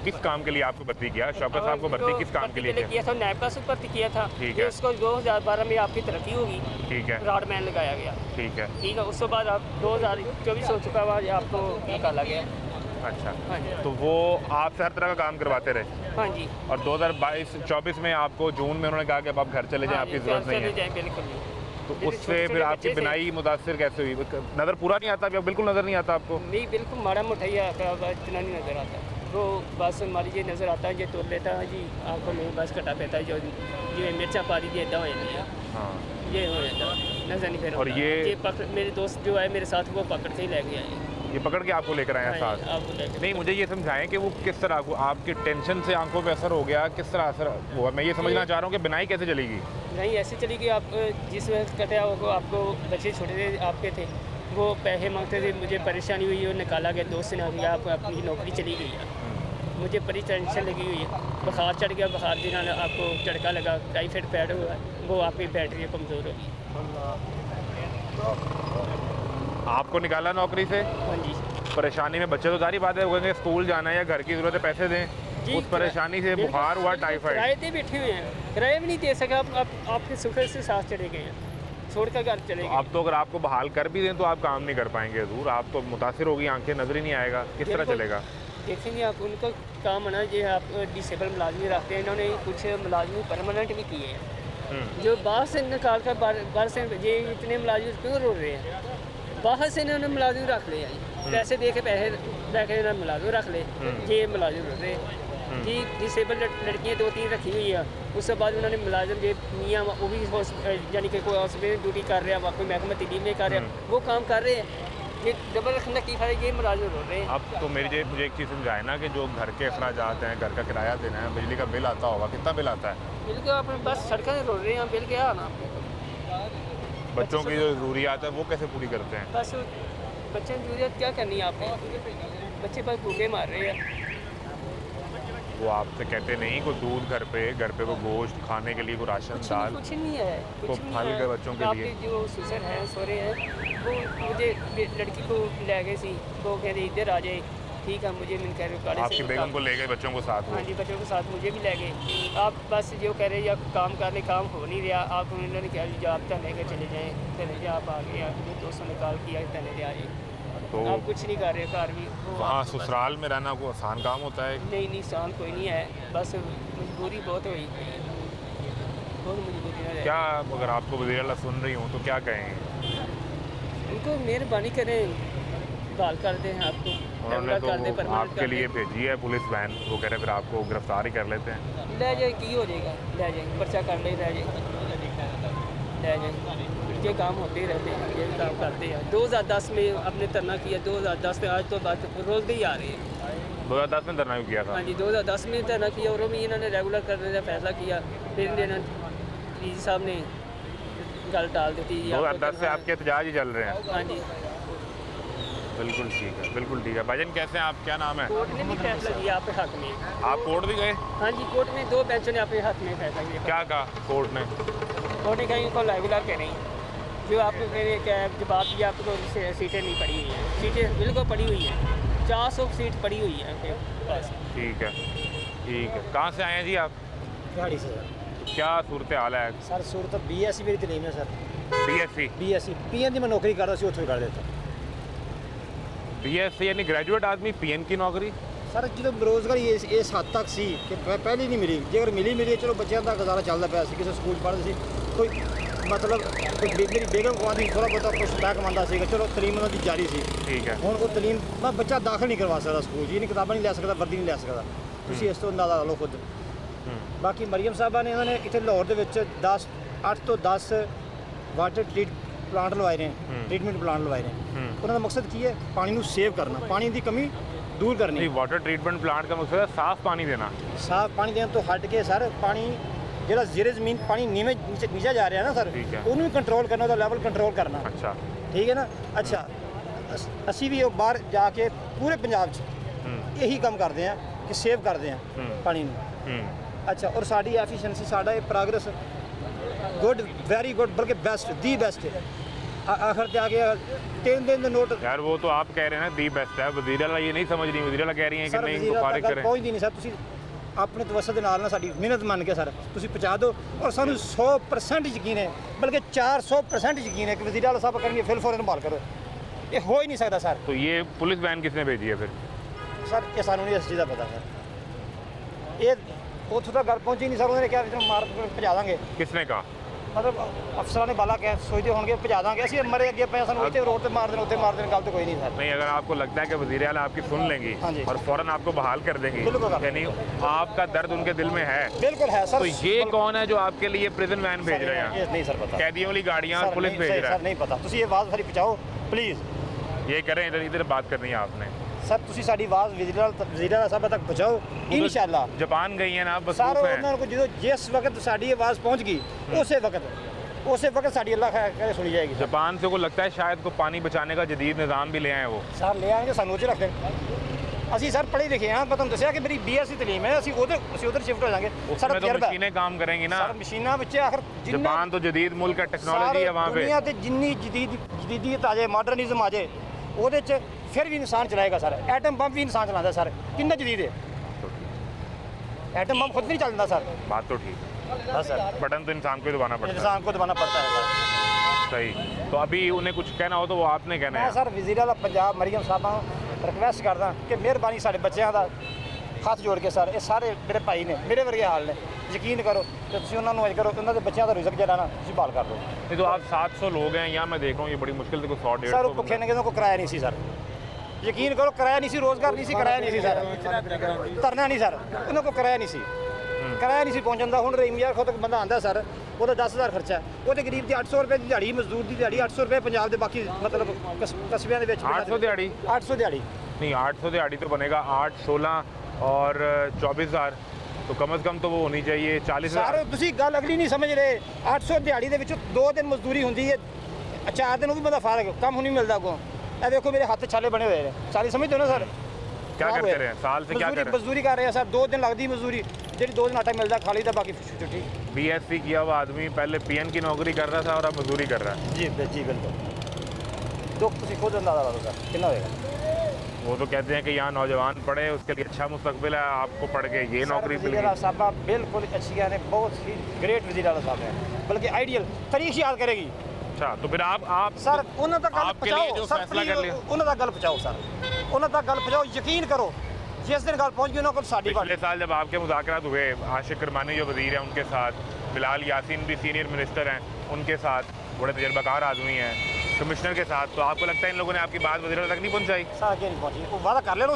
किस काम के लिए आपको भर्ती किया? शौकत साहब को भर्ती किस काम के लिए किया? किया था? नैब का भर्ती किया था। ठीक ये है। उसको 2012 में आपकी तरक्की होगी, ठीक है, रॉडमैन लगाया गया। ठीक है। ठीक है, उसके बाद आप 2024 हो चुका बाद आपको निकाला गया। अच्छा, हाँ जी। तो वो आपसे हर तरह का काम करवाते रहे? हाँ जी। और 2022-24 में आपको जून में उन्होंने कहा कि अब आप घर चले जाएं, हाँ आपकी जी, ज़रूरत नहीं चले है। जाएं, बिल्कुल नहीं। तो मेरे उससे छोटे फिर छोटे आपकी बच्चे थे। बिनाई मुतासर कैसे हुई? नज़र पूरा नहीं आता? बिल्कुल नज़र नहीं आता आपको? नहीं बिल्कुल माड़ा मोटा ही आता है, इतना नहीं नज़र आता। वो बस हमारी ये नज़र आता है, ये तोड़ लेता है जी, आंखों में बस कटा पैता है, जो ये मिर्चा पारी की इदा हो जाती है, हाँ। ये हो जाता है, नज़र नहीं फिर और होता। ये पकड़, मेरे दोस्त जो है मेरे साथ, वो पकड़ के ही ले गया है। ये पकड़ के आपको लेकर आए हैं हाँ, साथ? आपको लेके। नहीं, मुझे ये समझाएं कि वो किस तरह को आपकी टेंशन से आंखों पे असर हो गया, किस तरह असर हुआ? मैं ये समझना चाह रहा हूँ कि बिनाई कैसे चलेगी? नहीं ऐसे चली कि आप जिस वक्त कटा होगा, आपको बच्चे छोटे थे आपके थे, वो पैसे मांगते थे, मुझे परेशानी हुई, वो निकाला गया, दोस्त ने आ गया, आप अपनी नौकरी चली गई है। मुझे बड़ी टेंशन लगी हुई है, बुखार चढ़ गया, बुखार के आपको झटका लगा, टाइफाइड पैड हुआ, वो आपकी बैटरी कमज़ोर होगी। आपको निकाला नौकरी से, हाँ जी परेशानी में बच्चे तो सारी बात है, वो कहेंगे स्कूल जाना है या घर की ज़रूरत है पैसे दें, जी, उस परेशानी से बिल्कुल, बुखार हुआ, बिल्कुल, टाइफाइड। किराए पे बैठे हुए हैं, किराए भी नहीं दे सके, आप आपके सुफर से साथ चले गए हैं, छोड़ कर घर चले गए। अब तो अगर आपको बहाल कर भी दें तो आप काम नहीं कर पाएंगे हजूर, आप तो मुतासिर होगी, आंखें नजर ही नहीं आएगा, किस तरह बिल्कुल। चलेगा? देखेंगे आप, उनका काम है ना, ये आप डिसेबल मुलाजमी रखते हैं, इन्होंने कुछ मुलाजमी परमानेंट भी किए हैं, जो बाहर से निकाल कर बाहर से, ये इतने मुलाजिम क्यों रो रहे हैं? बाहर से इन्होंने मुलाजिम रख लिया, पैसे दे के पैसे लेके इन्होंने मुलाजिम रख ले, ये मुलाजिम रख रहे जी। डिसेबल लड़कियाँ 2-3 रखी हुई है, उसके बाद उन्होंने मुलाजिम ये मियाँ वो भी यानी कि कोई हॉस्पिटल ड्यूटी कर रहा है, कोई महकमा तलीम में कर रहा है, वो काम कर रहे हैं, ये डबल रखने की फायदा, ये मुलाजिम रो रहे हैं। अब तो मुझे एक चीज़ समझाए ना कि जो घर के अखराजात हैं, घर का किराया देना है, बिजली का बिल आता होगा, कितना बिल आता है? बिल्कुल आप बस सड़कें रो रहे हैं, बिल क्या आना? बच्चों की जो ज़रूरियात है वो कैसे पूरी करते हैं? बस बच्चों की जरूरत क्या करनी है आपने? बच्चे बस भूखे मार रहे हैं। वो आपसे कहते नहीं कोई दूध घर पे कोई गोश्त खाने के लिए, कोई राशन दाल, कुछ नहीं है, तो कुछ नहीं फल है। के बच्चों के लिए? आपके जो ससुर हैं, सोरे हैं, वो मुझे लड़की को ले गए सी, वो कह रहे इधर आ जाए, ठीक है, मुझे मिल कह रहे आपकी बेगम को ले गए बच्चों को साथ हाँ में? जी, बच्चों के साथ मुझे भी ले गए। आप बस जो कह रहे या काम करने काम हो नहीं रहा, आप उन्होंने कहा जी आप तने के चले जाएँ, तने से आप आ गए, अपने दोस्तों ने कॉल किया तने से आ जाए, तो आप कुछ नहीं कर रहे घर भी। वो वहाँ आप बस- ससुराल में रहना कोई आसान काम होता है? नहीं शान कोई नहीं है, बस मजबूरी बहुत हुई, बहुत मजबूरी है। क्या अगर आपको वज़ीर आला सुन रही हूँ तो क्या कहेंगे? उनको मेहरबानी करें, बहाल कर दें आपको, उन्होंने तो कर दें, वो परमानेंट आपके कर लिए दें। भेजी है पुलिस वैन, वो कह रहे फिर आपको गिरफ्तार ही कर लेते हैं। ले जाए की हो जाएगा, ले जाए पर्चा कर ले, ले जाए, ये काम होते ही रहते हैं, ये काम करते हैं। 2010 में आपने धरना किया, 2010 से आज तो बात रोज़ ही आ रही है। 2010 में धरना भी किया था? हाँ जी, 2010 में धरना किया और वो भी इन्होंने रेगुलर करने का फैसला किया, फिर इन्होंने डीजी साहब ने गल डाल दी थी। 2010 से आपके एहतजाज ही चल रहे हैं? हाँ जी, बिल्कुल ठीक है, बिल्कुल ठीक है। भाईजान कैसे हैं आप, क्या नाम है? कोर्ट ने भी फैसला किया आपके हक में। आप कोर्ट भी गए? हाँ जी, कोर्ट में 2 बेंचों ने आपके हक में फैसला किया। क्या कहा कोर्ट ने? कोर्ट ने कहा इनको रेगुलर करें, जो आपको मेरे क्या जवाब दिया, आपको सीटें नहीं पड़ी हुई हैं, सीटें बिल्कुल पड़ी हुई हैं, 400 सीट पड़ी हुई है आपके पास। ठीक है, ठीक है। कहाँ से आए हैं जी आप? दिहाड़ी से सर। क्या सूरत हाल है? सर सूरत BSc मेरी तलीम है सर, BSc? BSc PN ਦੀ ਮੈਂ ਨੌਕਰੀ ਕਰਦਾ ਸੀ, ਉੱਥੋਂ ਹੀ ਕਰ ਦਿੱਤਾ BSc यानी ग्रेजुएट आदमी PN की नौकरी? ਸਰ। ਜਦੋਂ ਬੇਰੁਜ਼ਗਾਰੀ ਇਸ ਹੱਦ ਤੱਕ ਸੀ ਕਿ ਪਹਿਲੀ ਨਹੀਂ ਮਿਲੀ, ਜੇਕਰ ਮਿਲੀ ਚਲੋ ਬੱਚਿਆਂ ਦਾ ਗੁਜ਼ਾਰਾ ਚੱਲਦਾ ਪਿਆ ਸੀ, ਕਿਸੇ ਸਕੂਲ ਪੜ੍ਹਦੇ ਸੀ, ਕੋਈ ਮਤਲਬ ਕੋਈ ਮੇਰੀ ਬੇਗਮ ਕਮਾਉਂਦੀ ਥੋੜ੍ਹਾ ਬਹੁਤਾ ਕੁਛ ਮੈਂ ਕਮਾਉਂਦਾ ਸੀਗਾ, ਚਲੋ ਤਲੀਮ ਉਹਨਾਂ ਦੀ ਜਾਰੀ ਸੀ। ठीक है। ਹੁਣ ਉਹ ਤਲੀਮ ਮੈਂ ਬੱਚਾ ਦਾਖਲ ਨਹੀਂ ਕਰਵਾ ਸਕਦਾ ਸਕੂਲ ਜੀ, ਨਹੀਂ ਕਿਤਾਬਾਂ ਨਹੀਂ ਲੈ ਸਕਦਾ, ਵਰਦੀ ਨਹੀਂ ਲੈ ਸਕਦਾ, ਤੁਸੀਂ ਇਸ ਤੋਂ ਅੰਦਾਜ਼ਾ ਲਾ ਲਓ ਖੁਦ। ਬਾਕੀ ਮਰੀਮ ਸਾਹਿਬਾ ਨੇ ਇਹਨਾਂ ਨੇ ਇੱਥੇ ਲਾਹੌਰ ਦੇ ਵਿੱਚ 8 ਤੋਂ 10 ਵਾਟਰ ਪਲਾਂਟ ਲਵਾਏ ਨੇ, ਟ੍ਰੀਟਮੈਂਟ ਪਲਾਂਟ ਲਵਾਏ ਨੇ। ਉਹਨਾਂ ਦਾ ਮਕਸਦ ਕੀ ਹੈ? ਪਾਣੀ ਨੂੰ ਸੇਵ ਕਰਨਾ, ਪਾਣੀ ਦੀ ਕਮੀ दूर करनी। नहीं, वाटर ट्रीटमेंट प्लांट का मकसद है साफ पानी देना। साफ पानी देने तो हट के सर, पानी ਜਿਹੜਾ ਜ਼ੀਰੇ ਜ਼ਮੀਨ ਪਾਣੀ ਨੀਚੇ ਜਾ ਰਿਹਾ ਨਾ ਸਰ, ਠੀਕ ਹੈ। ਉਹਨੂੰ ਵੀ ਕੰਟਰੋਲ ਕਰਨਾ, ਉਹਦਾ ਲੈਵਲ ਕੰਟਰੋਲ ਕਰਨਾ। अच्छा। ਠੀਕ ਹੈ ਨਾ? ਅੱਛਾ, ਅਸੀਂ ਵੀ ਉਹ ਬਾਹਰ ਜਾ ਕੇ ਪੂਰੇ ਪੰਜਾਬ 'ਚ ਇਹੀ ਕੰਮ ਕਰਦੇ ਆ ਕਿ ਸੇਵ ਕਰਦੇ ਆ ਪਾਣੀ ਨੂੰ। ਅੱਛਾ, ਔਰ ਸਾਡੀ ਐਫੀਸ਼ੀਐਂਸੀ, ਸਾਡਾ ਇਹ ਪ੍ਰੋਗਰੈਸ ਗੁੱਡ, ਵੈਰੀ ਗੁੱਡ, ਬਲਕਿ ਬੈਸਟ, ਦੀ ਬੈਸਟ। आखिर ते आ गया 3 दिन नोट। यार वो तो आप कह रहे हैं ना दी बेस्ट है, वज़ीर आला ये नहीं समझ रही, वज़ीर आला कह रही हैं कि नहीं इनको फारिग करें। पहुँचती नहीं सर, ਤੁਸੀਂ ਆਪਣੇ ਤਵੱਸਲ ਦੇ ਨਾਲ ਨਾ ਸਾਡੀ ਮਿਹਨਤ ਮੰਨ ਕੇ ਸਰ ਤੁਸੀਂ ਪਹੁੰਚਾ ਦਿਓ, ਔਰ ਸਾਨੂੰ 100% ਯਕੀਨ ਹੈ, ਬਲਕਿ 400% ਯਕੀਨ ਹੈ ਕਿ ਵਜ਼ੀਰ ਆਲਾ ਸਾਹਿਬ ਕਰਨਗੇ, ਫਿਲ ਫੌਰਨ ਬਹਾਲ ਕਰੋ। ਇਹ ਹੋ ਹੀ ਨਹੀਂ ਸਕਦਾ ਸਰ। तो ये पुलिस वैन किसने भेजी है फिर? ਸਰ ਇਹ ਸਾਨੂੰ ਨਹੀਂ ਇਸ ਚੀਜ਼ ਦਾ ਪਤਾ ਸਰ, ਇਹ ਉੱਥੋਂ ਤੱਕ ਗੱਲ ਪਹੁੰਚੀ ਨਹੀਂ ਸਰ, ਉਹਨਾਂ ਨੇ ਕਿਹਾ ਵੀ ਮਾਰ ਭਜਾ ਦਾਂਗੇ। किसने कहा? ਮਤਲਬ ਅਫਸਰਾਂ ਨੇ ਬਾਲਾ ਕਹਿ ਸੋਚਦੇ ਹੋਣਗੇ ਭਜਾ ਦਾਂਗੇ, ਅਸੀਂ ਮਰੇ ਅੱਗੇ ਪਏ, ਸਾਨੂੰ ਉੱਥੇ ਰੋਡ ਤੇ ਮਾਰ ਦੇਣ, ਉੱਥੇ ਮਾਰ ਦੇਣ, ਗੱਲ ਤਾਂ ਕੋਈ ਨਹੀਂ ਸਰ। नहीं, अगर आपको लगता है कि वज़ीर आला आपकी सुन लेंगी हाँ जी। और फ़ौरन आपको बहाल कर देंगी, बिल्कुल कर यानी आपका दर्द उनके दिल में है, बिल्कुल है सर। तो ये कौन है जो आपके लिए प्रिजन वैन भेज रहे हैं? ये नहीं सर पता, कैदियों वाली गाड़ियाँ सर पुलिस नहीं, भेज सर रहा है? नहीं पता, ਤੁਸੀਂ ਇਹ ਆਵਾਜ਼ ਸਾਡੀ ਪਹੁੰਚਾਓ ਪਲੀਜ਼ ये करें, इधर इधर बात करनी है आपने। ਸਰ, ਤੁਸੀਂ ਸਾਡੀ ਆਵਾਜ਼ ਵਜ਼ੀਰ ਆਲਾ ਸਾਹਿਬ ਤੱਕ ਪਹੁੰਚਾਓ ਇਨਸ਼ਾਅੱਲਾ। जापान गई है ना, बस ਸਰ proof है। ਉਹਨਾਂ ਨੂੰ ਜਦੋਂ ਜਿਸ ਵਕਤ ਸਾਡੀ ਆਵਾਜ਼ ਪਹੁੰਚ ਗਈ, ਉਸੇ ਵਕਤ ਸਾਡੀ ਅੱਲਾਹ ਖੈਰ ਕਰੇ ਸੁਣੀ ਜਾਏਗੀ। जापान से को लगता है शायद को पानी बचाने का जदीद निज़ाम भी ले आए वो। ਸਰ ਲੈ ਆएंगे, ਸਾਨੂੰ ਉੱਚ ਰੱਖ ਦੇਣ। ਅਸੀਂ ਸਰ ਪੜ੍ਹੇ ਲਿਖੇ ਹਾਂ, ਮੈਂ ਤੁਹਾਨੂੰ ਦੱਸਿਆ ਕਿ ਮੇਰੀ BSc ਤਲੀਮ ਹੈ, ਅਸੀਂ ਉਧਰ ਸ਼ਿਫਟ ਹੋ ਜਾਾਂਗੇ। उसमें तो मशीनें काम करेंगी ना। ਸਰ ਮਸ਼ੀਨਾਂ ਵਿੱਚ ਆਖਰ जापान तो जदीद मुल्क है, टेक्नोलॉजी है वहाँ पे। ਦੁਨੀਆ ਤੇ ਜਿੰਨੀ ਜਦੀਦੀਅਤ ਆ ਜਾਏ, ਮਾਡਰਨਿਜ਼ਮ ਆ ਜਾਏ, ਉਹਦੇ 'ਚ ਫਿਰ ਵੀ ਇਨਸਾਨ ਚਲਾਏਗਾ ਸਰ। ਐਟਮ ਬੰਬ ਵੀ ਇਨਸਾਨ ਚਲਾਉਂਦਾ ਸਰ, ਕਿੰਨਾ ਜਦੀਦ ਹੈ। एटम बम खुद नहीं चलता सर। बात तो ठीक हाँ सर, बटन तो इंसान को ही दबाना पड़ता है। इंसान को दबाना पड़ता है सर। सही। तो अभी उन्हें कुछ कहना हो तो वो आपने कहना मैं है। सर वज़ीर आला पंजाब मरियम साहबा रिक्वेस्ट करदा कि मेहरबानी साढ़े बच्चों का हथ जोड़ के सर, ये सारे मेरे भाई ने, मेरे वर्गे हाल ने, यकीन करो तो तुसीं उन्हां नूं करो, उन्हां दे बच्चों का रिज़्क जिहड़ा ना तुसीं बहाल कर दो। नहीं तो आप 700 लोग हैं यहाँ, मैं देख रहा हूँ ये बड़ी मुश्किल से कोई 100 सर 150 भुखे ने को किराया नहीं सी सर, यकीन करो किराया नहीं सी, रोज़गार नहीं सी, किराया नहीं सी सर, धरना नहीं सर, उन्हां को किराया नहीं सी, किराया नहीं सी पहुँचन दा। हुण रहीम यार खुद बंदा आंदा सर, ਉਹਦਾ 10,000 ਖਰਚਾ, ਉਹਦੇ ਗਰੀਬ ਦੀ 800 ਰੁਪਏ ਦੀ ਦਿਹਾੜੀ, ਮਜ਼ਦੂਰ ਦੀ ਦਿਹਾੜੀ 800 ਰੁਪਏ, ਪੰਜਾਬ ਦੇ ਬਾਕੀ ਮਤਲਬ ਕਸਬਿਆਂ ਦੇ ਵਿੱਚ 800 ਦਿਹਾੜੀ 800 ਦਿਹਾੜੀ नहीं, 800 दिहाड़ी तो बनेगा 8, 16 और 24,000, तो कम से कम तो वो होनी चाहिए 40,000। ਸਰ ਤੁਸੀਂ ਗੱਲ ਅਗਲੀ ਨਹੀਂ ਸਮਝ ਰਹੇ। 800 ਦਿਹਾੜੀ ਦੇ ਵਿੱਚੋਂ 2 ਦਿਨ ਮਜ਼ਦੂਰੀ ਹੁੰਦੀ ਹੈ, 4 ਦਿਨ ਉਹ ਵੀ ਬੰਦਾ ਫਾਰਗ, ਕੰਮ ਨਹੀਂ ਮਿਲਦਾ ਅੱਗੋਂ। ਇਹ ਦੇਖੋ ਮੇਰੇ ਹੱਥ ਛਾਲੇ ਬਣੇ ਹੋਏ ਨੇ, ਸਾਰੀ ਸਮਝਦੇ ਹੋ ਨਾ ਸਰ। क्या करते रहे हैं साल से, क्या कर रहे हैं? ਮਜ਼ਦੂਰੀ ਕਰ ਰਹੇ ਆ ਸਰ, 2 ਦਿਨ ਲੱਗਦੀ ਮਜ਼ਦੂਰੀ, ਜਿਹੜੀ 2 ਦਿਨ ਆਟਾ ਮਿਲਦਾ ਖਾ ਲਈਦਾ, ਬਾਕੀ ਛੁੱਟੀ। BSc किया हुआ आदमी पहले PN की नौकरी कर रहा था और अब मजदूरी कर रहा है। ਜੀ ਬਿਲਕੁਲ। ਦੁੱਖ ਤੁਸੀਂ ਖੁਦ ਅੰਦਾਜ਼ਾ ਲਾ ਲਓ ਸਰ ਕਿੰਨਾ ਹੋਏਗਾ। वो तो कहते हैं कि यहाँ नौजवान पढ़े, उसके लिए अच्छा मुस्तकबिल है, आपको पढ़ के ये नौकरी मिल वज़ीर आला गई। साहबा बिल्कुल अच्छी ने, बहुत ही ग्रेट वज़ीर आला साहब हैं, बल्कि आइडियल तारीख याद करेगी अच्छा, तो फिर आप सर। ਉਹਨਾਂ ਤੱਕ ਗੱਲ आपके लिए जो ਪਹੁੰਚਾਓ ਸਰ, फैसला कर लिया। ਉਹਨਾਂ ਤੱਕ ਗੱਲ ਪਹੁੰਚਾਓ ਸਰ, ਉਹਨਾਂ ਤੱਕ ਗੱਲ ਪਹੁੰਚਾਓ। ਯਕੀਨ ਕਰੋ जिस दिन ਗੱਲ पहुंच गई ਉਹਨਾਂ ਕੋਲ ਸਾਡੀ पिछले साल जब आपके मुज़ाकरात हुए, आशिक करमानी जो वज़ीर हैं उनके साथ, बिलाल यासीन भी सीनियर मिनिस्टर हैं, उनके साथ बड़े तजर्बाकार आदमी हैं, कमिश्नर के साथ, तो आपको लगता है इन लोगों ने आपकी बात वज़ीर तक नहीं पहुँचाई? ਸਾਰਾ ਅੱਗੇ ਨਹੀਂ ਪਹੁੰਚੀ। ਉਹ ਵਾਅਦਾ ਕਰ ਲਿਆ ਨਾ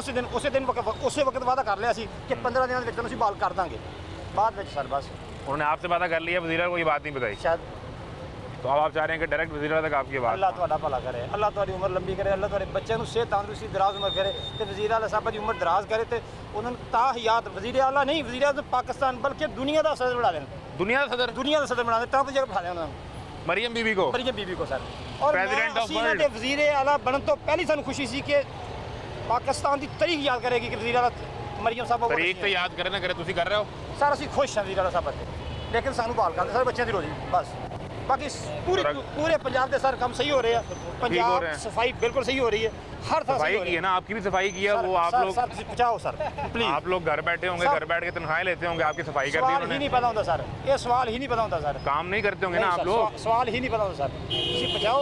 ਉਸੇ ਵਕਤ ਵਾਅਦਾ ਕਰ ਲਿਆ ਸੀ ਕਿ 15 ਦਿਨਾਂ ਦੇ ਵਿੱਚ ਤੁਹਾਨੂੰ ਅਸੀਂ ਬਾਲ ਕਰ ਦਾਂਗੇ। ਬਾਅਦ ਵਿੱਚ ਸਰ ਬਸ उन्होंने आपसे वादा कर लिया, वज़ीर को ये बात नहीं बताई। शायद तो अब आप चाह रहे हैं कि डायरेक्ट वज़ीर तक आपकी बात। ਅੱਲਾਹ ਤੁਹਾਡਾ ਭਲਾ ਕਰੇ, ਅੱਲਾਹ ਤੁਹਾਡੀ ਉਮਰ ਲੰਬੀ ਕਰੇ, ਅੱਲਾਹ ਤੁਹਾਡੇ ਬੱਚਿਆਂ ਨੂੰ ਸਿਹਤ ਤੰਦਰੁਸਤੀ ਦਰਾਜ਼ ਉਮਰ ਕਰੇ ਤੇ ਵਜ਼ੀਰ ਆਲਾ ਸਾਹਿਬ ਦੀ ਉਮਰ ਦਰਾਜ਼ ਕਰੇ ਤੇ ਉਹਨਾਂ ਨੂੰ ਤਾ ਹਯਾਤ ਵਜ਼ੀਰ ਆਲਾ ਨਹੀਂ, ਵਜ਼ੀਰ ਆਜ਼ਮ ਪਾਕਿਸਤਾਨ ਬਲਕਿ ਦੁਨੀਆ ਦਾ ਸਦਰ ਬਣਾ ਦੇਣ, दुनिया का सदर ਦੁਨੀਆ ਦਾ ਸਦਰ ਬਣਾ ਦੇਣ, ਟਰੰਪ ਦੀ ਜਗ੍ਹਾ ਬਿਠਾ ਦੇਣ ਉਹਨਾਂ ਨੂੰ, मरियम बीबी को। ਮਰੀਮ ਬੀਬੀ ਕੋ ਸਰ। ਔਰ President of ਅਸੀਂ ਇਹਨਾਂ ਦੇ ਵਜ਼ੀਰ ਆਲਾ ਬਣਨ ਤੋਂ ਪਹਿਲੀ ਸਾਨੂੰ ਖੁਸ਼ੀ ਸੀ ਕਿ ਪਾਕਿਸਤਾਨ ਦੀ ਤਾਰੀਖ ਯਾਦ ਕਰੇਗੀ ਕਿ ਵਜ਼ੀਰ ਆਲਾ ਮਰੀਮ ਸਾਹਿਬ ਬਹੁਤ तारीख तो याद करे ना करे, तुसी कर रहे हो। ਸਰ ਅਸੀਂ ਖੁਸ਼ ਹਾਂ ਵਜ਼ੀਰ ਆਲਾ ਸਾਹਿਬ ਤੇ, ਲੇਕਿਨ ਸਾਨੂੰ ਬਹਾਲ ਕਰਦੇ ਸਰ ਬੱਚਿਆਂ ਦੀ ਰੋਜ਼ੀ ਬਸ। ਬਾਕੀ ਪੂਰੇ ਪੰਜਾਬ ਦੇ ਸਰ ਕੰਮ ਸਹੀ ਹੋ ਰਹੇ ਆ, ਪੰਜਾਬ ਸਫਾਈ ਬਿਲकुल सही हो रही है, हर तरह सफाई की है ना, आपकी भी सफाई की है वो। आप लोग सर पहुंचाओ सर प्लीज। आप लोग घर बैठे होंगे, घर बैठ के तनख्वाहें लेते होंगे, आपकी सफाई कर दी सवाल ही उन्होंने, नहीं पता होता सर, ये सवाल ही नहीं पता होता सर, काम नहीं करते होंगे ना नहीं आप सर, लोग। सवाल ही नहीं पता होता सर, तुसी पहुंचाओ।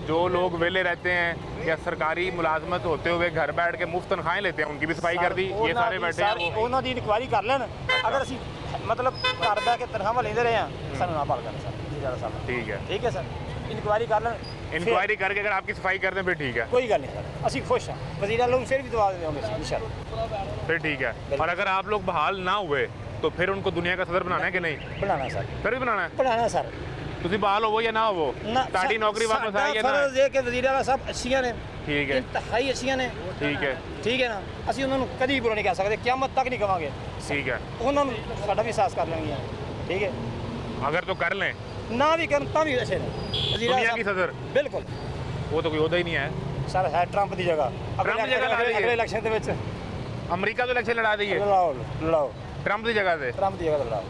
जो लोग वेले रहते हैं या सरकारी मुलाजमत होते हुए घर बैठ के मुफ्त तनख्वाहें लेते हैं, उनकी भी सफाई कर दी। ये सारे बैठे हैं वो। ਉਹਨਾਂ ਦੀ ਇਨਕੁਆਇਰੀ ਕਰ ਲੈਣ। ਅਗਰ ਅਸੀਂ ਮਤਲਬ ਘਰ ਬੈ ਕੇ ਤਨਖਾਹਾਂ ਲੈਂਦੇ ਰਹੇ ਆ, ਸਾਨੂੰ ਨਾ ਭਾਲ ਕਰਨ ਸਰ, ਜ਼ਿਆਦਾ ਸਾਲ ठीक है ਸਰ, ਇਨਕੁਆਇਰੀ ਕਰ ਲੈਣ। इंक्वायरी करके अगर आपकी सफाई कर दें फिर ठीक है, ਕੋਈ ਗੱਲ ਨਹੀਂ ਸਰ, ਅਸੀਂ ਖੁਸ਼ ਹਾਂ, ਵਜ਼ੀਰ ਆਲਾ ਨੂੰ ਫਿਰ ਵੀ ਦਵਾ ਦੇਵਾਂਗੇ इंशाल्लाह। फिर ठीक है। और अगर आप लोग बहाल ना हुए तो फिर उनको दुनिया का सदर बनाना है कि नहीं? ਬਣਾਣਾ ਸਰ, फिर भी बनाना है। ਬਣਾਣਾ ਸਰ। तुसी बहाल हो या ना हो, ताड़ी नौकरी वापस आई है ना? ਫਰਜ਼ ਇਹ ਕਿ ਵਜ਼ੀਰ ਆਲਾ ਸਾਹਿਬ ਅੱਛੀਆਂ ਨੇ, ठीक है, ਇੰਤਹਾਈ ਅੱਛੀਆਂ ਨੇ, ठीक है, ਠੀਕ ਹੈ ਨਾ। ਅਸੀਂ ਉਹਨਾਂ ਨੂੰ ਕਦੀ ਬੁਰਾ ਨਹੀਂ ਕਹਿ ਸਕਦੇ, ਕਿਆਮਤ ਤੱਕ ਨਹੀਂ ਕਵਾਂਗੇ। ठीक है। ਉਹਨਾਂ ਨੂੰ ਸਾਡਾ ਵੀ ਅਹਿਸਾਸ ਕਰ ਲੈਣਗੀਆਂ, ਠੀਕ ਹੈ अगर तो कर लें, ਨਾ ਵੀ ਕਰਨ ਤਾਂ ਵੀ ਅੱਛੇ ਨੇ ਵਜ਼ੀਰ ਆਲਾ दुनिया की ਸਾਹਿਬ। सदर ਬਿਲਕੁਲ वो तो कोई होता ही नहीं है। ਸਰ ਹੈ ਟਰੰਪ ਦੀ ਜਗ੍ਹਾ, ਟਰੰਪ ਦੀ ਜਗ੍ਹਾ ਲਾ ਰਹੀ ਹੈ। ਅਗਲੇ ਇਲੈਕਸ਼ਨ ਦੇ ਵਿੱਚ अमरीका तो इलेक्शन लड़ा दी है ਲੜਾਓ ट्रंप की जगह से। ਟਰੰਪ ਦੀ ਜਗ੍ਹਾ ਤੇ ਲੜਾਓ।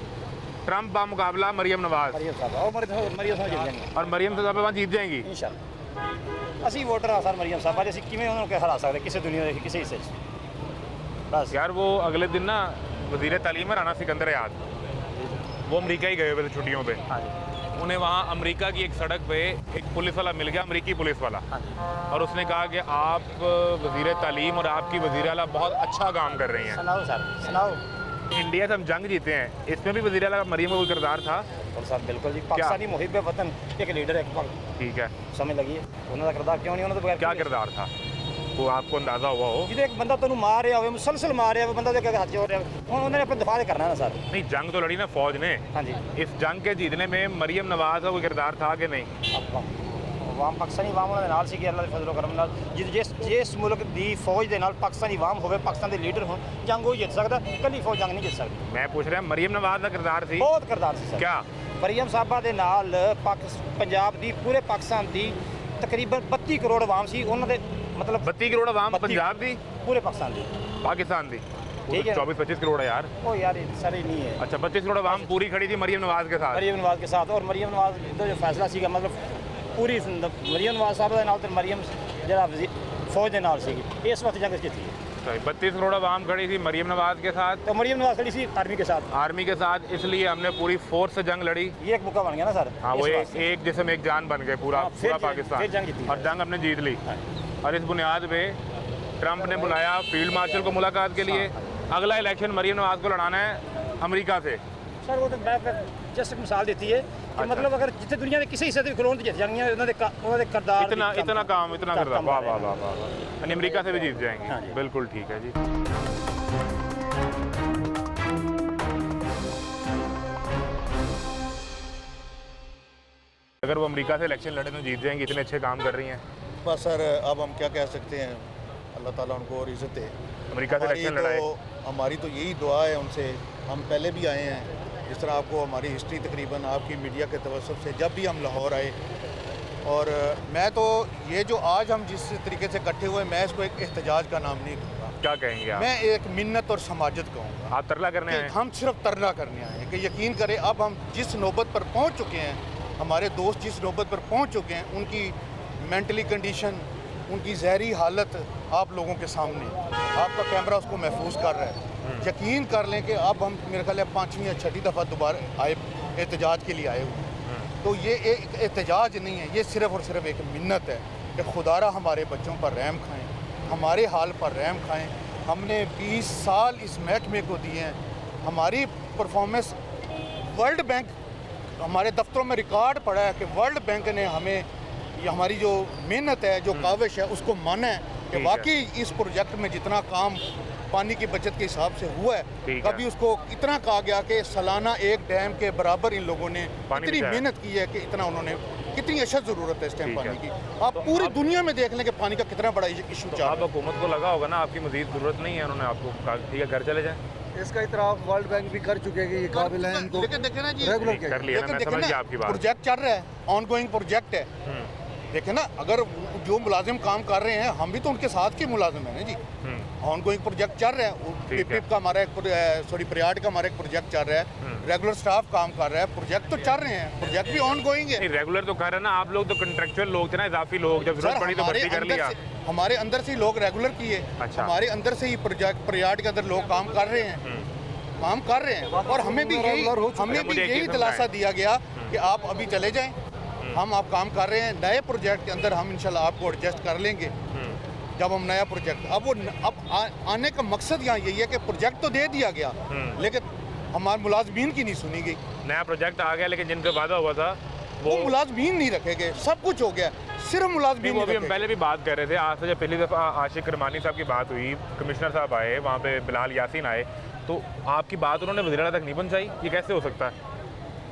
ट्रंप बा मुकाबला मरियम नवाज, ਮਰੀਮ ਸਾਹਿਬ ਉਹ ਮਰੀਮ ਸਾਹਿਬ ਜਿੱਤ ਜਾਣਗੇ और मरियम तो वहाँ जीत जाएंगी। ਇਨਸ਼ਾਅੱਲਾ। ਅਸੀਂ ਵੋਟਰ ਹਾਂ ਸਰ ਮਰੀਮ ਸਾਹਿਬ, ਅਸੀਂ ਕਿਵੇਂ ਉਹਨਾਂ ਨੂੰ ਹਰਾ ਸਕਦੇ ਕਿਸੇ ਦੁਨੀਆ ਦੇ ਕਿਸੇ ਹਿੱਸੇ 'ਚ। ਬਸ यार वो अगले दिन ना वजीर तालीम राना सिकंदर याद, वो अमेरिका ही गए हुए थे छुट्टियों पे। हाँ जी, उन्हें वहाँ अमेरिका की एक सड़क पे एक पुलिस वाला मिल गया, अमेरिकी पुलिस वाला, हाँ जी। और उसने कहा कि आप वजीर तालीम और आपकी वजीर आला बहुत अच्छा काम कर रही हैं। सुनाओ सर, सुनाओ। इंडिया से हम जंग जीते हैं, इसमें भी वजीर आला मरियम का कोई किरदार था? और सर बिल्कुल जी, पाकिस्तानी मुहिब वतन एक लीडर है, एक पग ठीक है, समझ लगी है ਉਹਨਾਂ ਦਾ ਕਿਰਦਾਰ ਕਿਉਂ ਨਹੀਂ, ਉਹਨਾਂ ਤੋਂ ਬਗੈਰ क्या किरदार था वो आपको अंदाज़ा हुआ हो? ਜਿਹਦੇ ਇੱਕ ਬੰਦਾ ਤੁਹਾਨੂੰ ਮਾਰ ਰਿਹਾ ਹੋਵੇ, ਮੁਸਲਸਲ ਮਾਰ ਰਿਹਾ ਹੋਵੇ, ਬੰਦਾ ਦੇ ਅੱਗੇ ਹੱਥ ਜੋੜ ਰਿਹਾ ਹੋਵੇ, ਹੁਣ ਉਹਨਾਂ ਨੇ ਆਪਣਾ ਦਿਫਾਅ ਕਰਨਾ ਨਾ ਸਰ। नहीं, जंग तो लड़ी ना फौज ने, हाँ जी। इस जंग के जीतने में मरियम नवाज का कोई किरदार था कि नहीं? ਆਵਾਮ ਪਾਕਿਸਤਾਨੀ ਆਵਾਮ ਉਹਨਾਂ ਦੇ ਨਾਲ ਸੀਗੀ, ਅੱਲਾ ਦੇ ਫਜ਼ਲ ਕਰਮ ਨਾਲ। ਜਿਸ ਮੁਲਕ ਦੀ ਫੌਜ ਦੇ ਨਾਲ ਪਾਕਿਸਤਾਨੀ ਆਵਾਮ ਹੋਵੇ, ਪਾਕਿਸਤਾਨ ਦੇ ਲੀਡਰ ਹੋਣ, ਜੰਗ ਉਹ ਜਿੱਤ ਸਕਦਾ, ਕੱਲੀ ਫੌਜ ਜੰਗ ਨਹੀਂ ਜਿੱਤ ਸਕਦੀ। मैं पूछ रहा मरियम नवाज का किरदार थी ਬਹੁਤ ਕਿਰਦਾਰ ਸੀ ਸਰ। क्या? ਮਰੀਮ ਸਾਹਿਬਾ ਦੇ ਨਾਲ ਪੰਜਾਬ ਦੀ, ਪੂਰੇ ਪਾਕਿਸਤਾਨ ਦੀ ਤਕਰੀਬਨ 32 ਕਰੋੜ ਆਵਾਮ ਸੀ, ਉਹਨਾਂ ਦੇ मतलब 32 करोड़ आवाम 32 पंजाब दी पूरे पाकिस्तान की। पाकिस्तान दी ठीक है। 24-25 करोड़ है यार। वो यार सर ही नहीं है। अच्छा 32 करोड़ आवाम पूरी खड़ी थी मरियम नवाज के साथ। मरियम नवाज के साथ, और मरियम नवाज का जो फैसला सीगा मतलब पूरी मरियम नवाज साहब के नाल ते मरियम जरा फौज के नाल सीगी इस वक्त जंग जीती है। 32 करोड़ आवाम खड़ी थी मरियम नवाज के साथ, तो मरियम नवाज खड़ी सी आर्मी के साथ। आर्मी के साथ, इसलिए हमने पूरी फोर्स से जंग लड़ी। ये एक मौका बन गया ना सर। हाँ वो इस एक वास्ते। एक जिसम एक जान बन गए पूरा हाँ, फिर पूरा फिर पाकिस्तान, जंग जीती। और जंग हमने जीत ली। और इस बुनियाद पे ट्रंप ने बुलाया फील्ड मार्शल को मुलाकात के लिए। अगला इलेक्शन मरियम नवाज को लड़ाना है अमेरिका से। सर वो तो मैं जस्ट एक मिसाल देती है कि मतलब अगर जितने दुनिया के किसी हिस्से से खिलौन जीत जाएंगे उन्होंने करदार इतना इतना काम इतना काम- करता, काम वाह कर रहे वाह हैं। वाह वाह, यानी अमेरिका से भी जीत हाँ जाएंगे। जी। बिल्कुल ठीक है जी। अगर वो अमेरिका से इलेक्शन लड़े तो जीत जाएंगे, इतने अच्छे काम कर रही हैं। बस सर अब हम क्या कह सकते हैं, अल्लाह ताला उनको और इज़्ज़त दे। अमेरिका से इलेक्शन लड़ाए। हमारी तो यही दुआ है उनसे, हम पहले भी आए हैं, जिस तरह आपको हमारी हिस्ट्री तकरीबन आपकी मीडिया के तवज्जुह से जब भी हम लाहौर आए, और मैं तो ये जो आज हम जिस तरीके से इकट्ठे हुए, मैं इसको एक एहतजाज का नाम नहीं दूँगा, क्या कहेंगे आप? मैं एक मिन्नत और समाजत कहूँगा। आप तरला करने कि आए? हम सिर्फ तरला करने आए हैं कि यकीन करें अब हम जिस नौबत पर पहुंच चुके हैं, हमारे दोस्त जिस नौबत पर पहुंच चुके हैं, उनकी मेंटली कंडीशन, उनकी जहरी हालत आप लोगों के सामने, आपका कैमरा उसको महफूज कर रहा है। यकीन कर लें कि अब हम मेरे ख्याल है 5वीं या 6ठी दफ़ा दोबारा आए एहतजाज के लिए आए हुए हैं। तो ये एक एहतजाज नहीं है, ये सिर्फ़ और सिर्फ एक मिन्नत है कि खुदारा हमारे बच्चों पर रहम खाएँ, हमारे हाल पर रहम खाएँ। हमने 20 साल इस महकमे को दिए हैं, हमारी परफॉर्मेंस वर्ल्ड बैंक, हमारे दफ्तरों में रिकॉर्ड पड़ा है कि वर्ल्ड बैंक ने हमें ये हमारी जो मेहनत है, जो काविश है, उसको माना है कि ठीक है। वाकई इस प्रोजेक्ट में जितना काम पानी की बचत के हिसाब से हुआ है, ठीक है। कभी उसको इतना कहा गया कि सालाना एक डैम के बराबर इन लोगों ने पानी इतनी बचाया। मेहनत की है कि इतना उन्होंने, कितनी अशद ज़रूरत है इस टाइम ठीक पानी है। की। आप तो पूरी आप- दुनिया में देख लें कि पानी का कितना बड़ा इशू तो चल रहा आप हुकूमत को लगा होगा ना आपकी मजीद ज़रूरत नहीं है, उन्होंने आपको कहा ठीक है घर चले जाएं। इसका इतराफ़ वर्ल्ड बैंक भी कर चुके हैं कि ये काबिल है इनको लेकिन देखें ना जी, रेगुलर कर किया लिया ना, मैं लेकिन समझ देखें गया ना, आपकी बात। प्रोजेक्ट चल रहा है, ऑनगोइंग प्रोजेक्ट है। देखें ना, अगर जो मुलाजिम काम कर रहे हैं, हम भी तो उनके साथ के मुलाजिम हैं ना जी। ऑनगोइंग प्रोजेक्ट चल रहा है, ठीक है। PIP का हमारा एक सॉरी प्रयाड का हमारा एक प्रोजेक्ट चल रहा है, रेगुलर स्टाफ काम कर रहा है, प्रोजेक्ट तो चल रहे हैं, प्रोजेक्ट भी ऑनगोइंग है। नहीं रेगुलर तो कर रहे हैं ना आप लोग, तो कंट्रेक्चुअल लोग थे ना, इजाफी लोग, जब सर, जरूरत पड़ी तो हमारे भर्ती कर अंदर लिया। हमारे अंदर से ही लोग रेगुलर किए, अच्छा। हमारे अंदर से ही प्रोजेक्ट प्रयाड के अंदर लोग काम कर रहे हैं, काम कर रहे हैं। और हमें भी यही रेगुलर हो चुके हैं। हमें भी मुझे एक यही चीज़ दिलासा समझाएं। दिया गया कि आप अभी चले जाएं, हम आप काम कर रहे हैं, नए प्रोजेक्ट के अंदर हम इंशाल्लाह आपको एडजस्ट कर लेंगे जब हम नया प्रोजेक्ट। अब वो आने का मकसद यहाँ यही है कि प्रोजेक्ट तो दे दिया गया, लेकिन हमारे मुलाजमीन की नहीं सुनी गई, नया प्रोजेक्ट आ गया, लेकिन जिनका वादा हुआ था वो मुलाजमीन नहीं रखे गए, सब कुछ हो गया, सिर्फ मुलाजमीन वो नहीं भी हम रखे पहले भी बात कर रहे थे। आज से जब पहली दफ़ा आशिक करमानी साहब की बात हुई, कमिश्नर साहब आए, वहाँ पे बिलाल यासीन आए, तो आपकी बात उन्होंने वज़ीर आला तक नहीं पहुँचाई। ये कैसे हो सकता है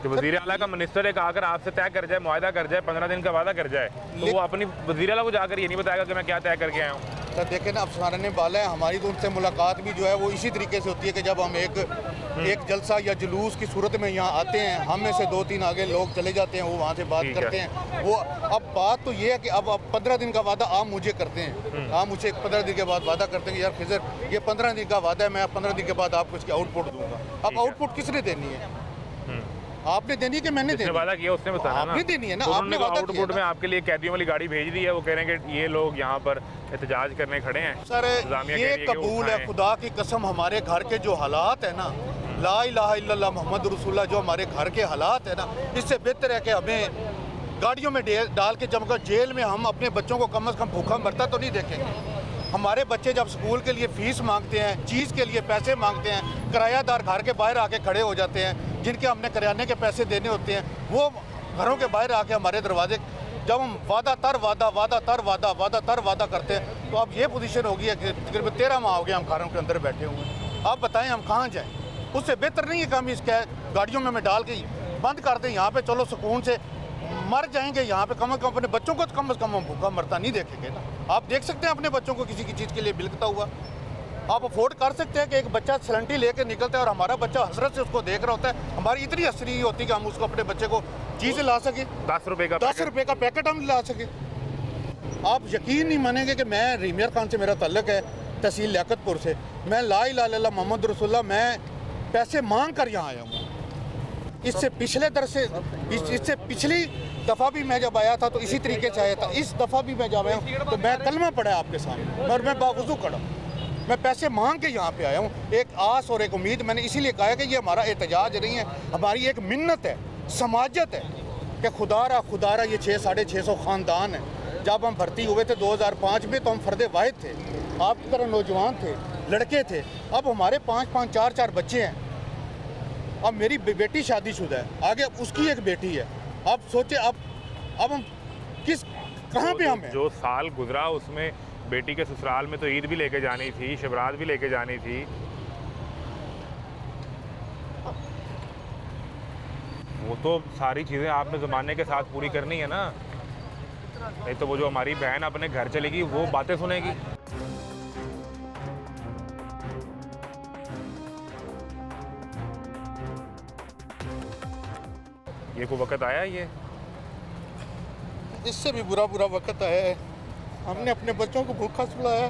कि वज़ीर आला का मिनिस्टर एक आकर आपसे तय कर जाए, मुआहदा कर जाए, 15 दिन का वादा कर जाए, तो वो अपनी वज़ीर आला को जाकर ये नहीं बताएगा कि मैं क्या तय करके आया हूँ। सर देखें ना, अफसरान बाला है, हमारी तो उनसे मुलाकात भी जो है वो इसी तरीके से होती है कि जब हम एक जलसा या जुलूस की सूरत में यहाँ आते हैं, हम में से 2-3 आगे लोग चले जाते हैं, वो वहाँ से बात ठीक है। करते हैं। वो अब बात तो ये है कि अब 15 दिन का वादा आप मुझे करते हैं, आप मुझे 15 दिन के बाद वादा करते हैं कि यार खिजर ये 15 दिन का वादा है, मैं 15 दिन के बाद आपको इसकी आउटपुट दूंगा। अब आउटपुट किसने देनी है? आपने देनी है कि मैंने जिसने देनी है? वादा किया उसने बताया ना। आपने देनी है ना, तो आपने उन्होंने वादा किया आउटपुट ना। में आपके लिए कैदियों वाली गाड़ी भेज दी है, वो कह रहे हैं कि ये लोग यहाँ पर एहतजाज करने खड़े हैं। सर इंतज़ामिया कह ये रही है कि वो कबूल है, उठाएं। खुदा की कसम, हमारे घर के जो हालात है ना, ला इलाहा इल्लल्लाह मोहम्मद रसूलुल्लाह, जो हमारे घर के हालात है ना, इससे बेहतर है कि हमें गाड़ियों में डाल के जब जेल में हम अपने बच्चों को कम से कम भूखा मरता तो नहीं देखेंगे। हमारे बच्चे जब स्कूल के लिए फ़ीस मांगते हैं, चीज़ के लिए पैसे मांगते हैं, किरायादार घर के बाहर आके खड़े हो जाते हैं, जिनके हमने किराने के पैसे देने होते हैं, वो घरों के बाहर आके हमारे दरवाजे, जब हम वादा तर वादा करते हैं, तो अब ये पोजीशन होगी है कि तकरीबन 13 माह हो गए हम घरों के अंदर बैठे हुए हैं। आप बताएं हम कहाँ जाएं? उससे बेहतर नहीं है कि हम इस गाड़ियों में डाल के बंद कर दें, यहाँ पे चलो सुकून से मर जाएंगे, यहाँ पे कम से कम अपने बच्चों को कम से कम हम भूखा मरता नहीं देखेंगे ना। आप देख सकते हैं अपने बच्चों को किसी की चीज़ के लिए बिलकता हुआ, आप अफोर्ड कर सकते हैं कि एक बच्चा सिलेंटी लेके निकलता है और हमारा बच्चा हसरत से उसको देख रहा होता है, हमारी इतनी हसरी होती है कि हम उसको अपने बच्चे को चीज़ ला सके, 10 रुपए का 10 रुपये का पैकेट हम ला सके। आप यकीन नहीं मानेंगे कि मैं रीमियर खान से मेरा ताल्लुक़ है, तहसील लियाकतपुर से। मैं ला इलाहा इल्लल्लाह मोहम्मद रसूलुल्लाह, मैं पैसे मांग कर यहाँ आया हूँ। इससे पिछले इससे पिछली दफ़ा भी मैं जब आया था तो इसी तरीके से आया था। इस दफ़ा भी मैं जब आया हूँ तो मैं कलमा पढ़ा आपके सामने और मैं बावजू खड़ा। मैं पैसे मांग के यहाँ पे आया हूँ, एक आस और एक उम्मीद। मैंने इसीलिए कहा कि ये हमारा एहतजाज नहीं है, हमारी एक मिन्नत है, समाजत है कि खुदारा ये 600-650 ख़ानदान है। जब हम भर्ती हुए थे 2005 में तो हम फ़र्द वाहिद थे, आपकी तरह नौजवान थे, लड़के थे। अब हमारे 5-5, 4-4 बच्चे हैं। अब मेरी बेटी शादीशुदा है, आगे उसकी एक बेटी है। अब सोचे अब हम कहाँ पे हम हैं? जो साल गुजरा उसमें बेटी के ससुराल में तो ईद भी लेके जानी थी, शिवरात भी लेके जानी थी। वो तो सारी चीज़ें आपने ज़माने के साथ पूरी करनी है ना, नहीं तो वो जो हमारी बहन अपने घर चलेगी वो बातें सुनेगी। ये कोई वक्त आया ये, इससे भी बुरा वक्त आया है। हमने अपने बच्चों को भूखा सुलाया।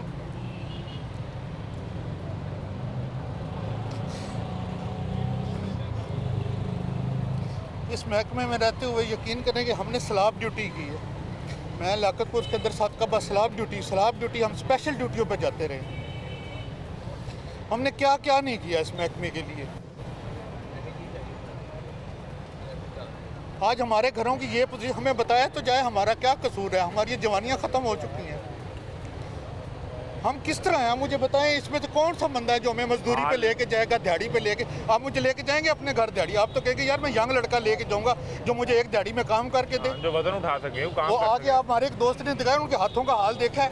इस महकमे में रहते हुए यकीन करें कि हमने सलाब ड्यूटी की है। मैं लियाकतपुर के अंदर 7 का सलाब ड्यूटी हम स्पेशल ड्यूटियों पर जाते रहे। हमने क्या क्या नहीं किया इस महकमे के लिए। आज हमारे घरों की ये पोजीशन, हमें बताया तो जाए हमारा क्या कसूर है। हमारी ये जवानियाँ ख़त्म हो चुकी हैं, हम किस तरह हैं मुझे बताएं। इसमें तो कौन सा बंदा है जो हमें मजदूरी पे लेके जाएगा, दिहाड़ी पे लेके? आप मुझे लेके जाएंगे अपने घर दिहाड़ी? आप तो कहेंगे यार मैं यंग लड़का लेके जाऊंगा जो मुझे एक दिहाड़ी में काम करके दे, जो वजन उठा सके वो काम वो कर आगे। सके। आप हमारे एक दोस्त ने दिखाया, उनके हाथों का हाल देखा है।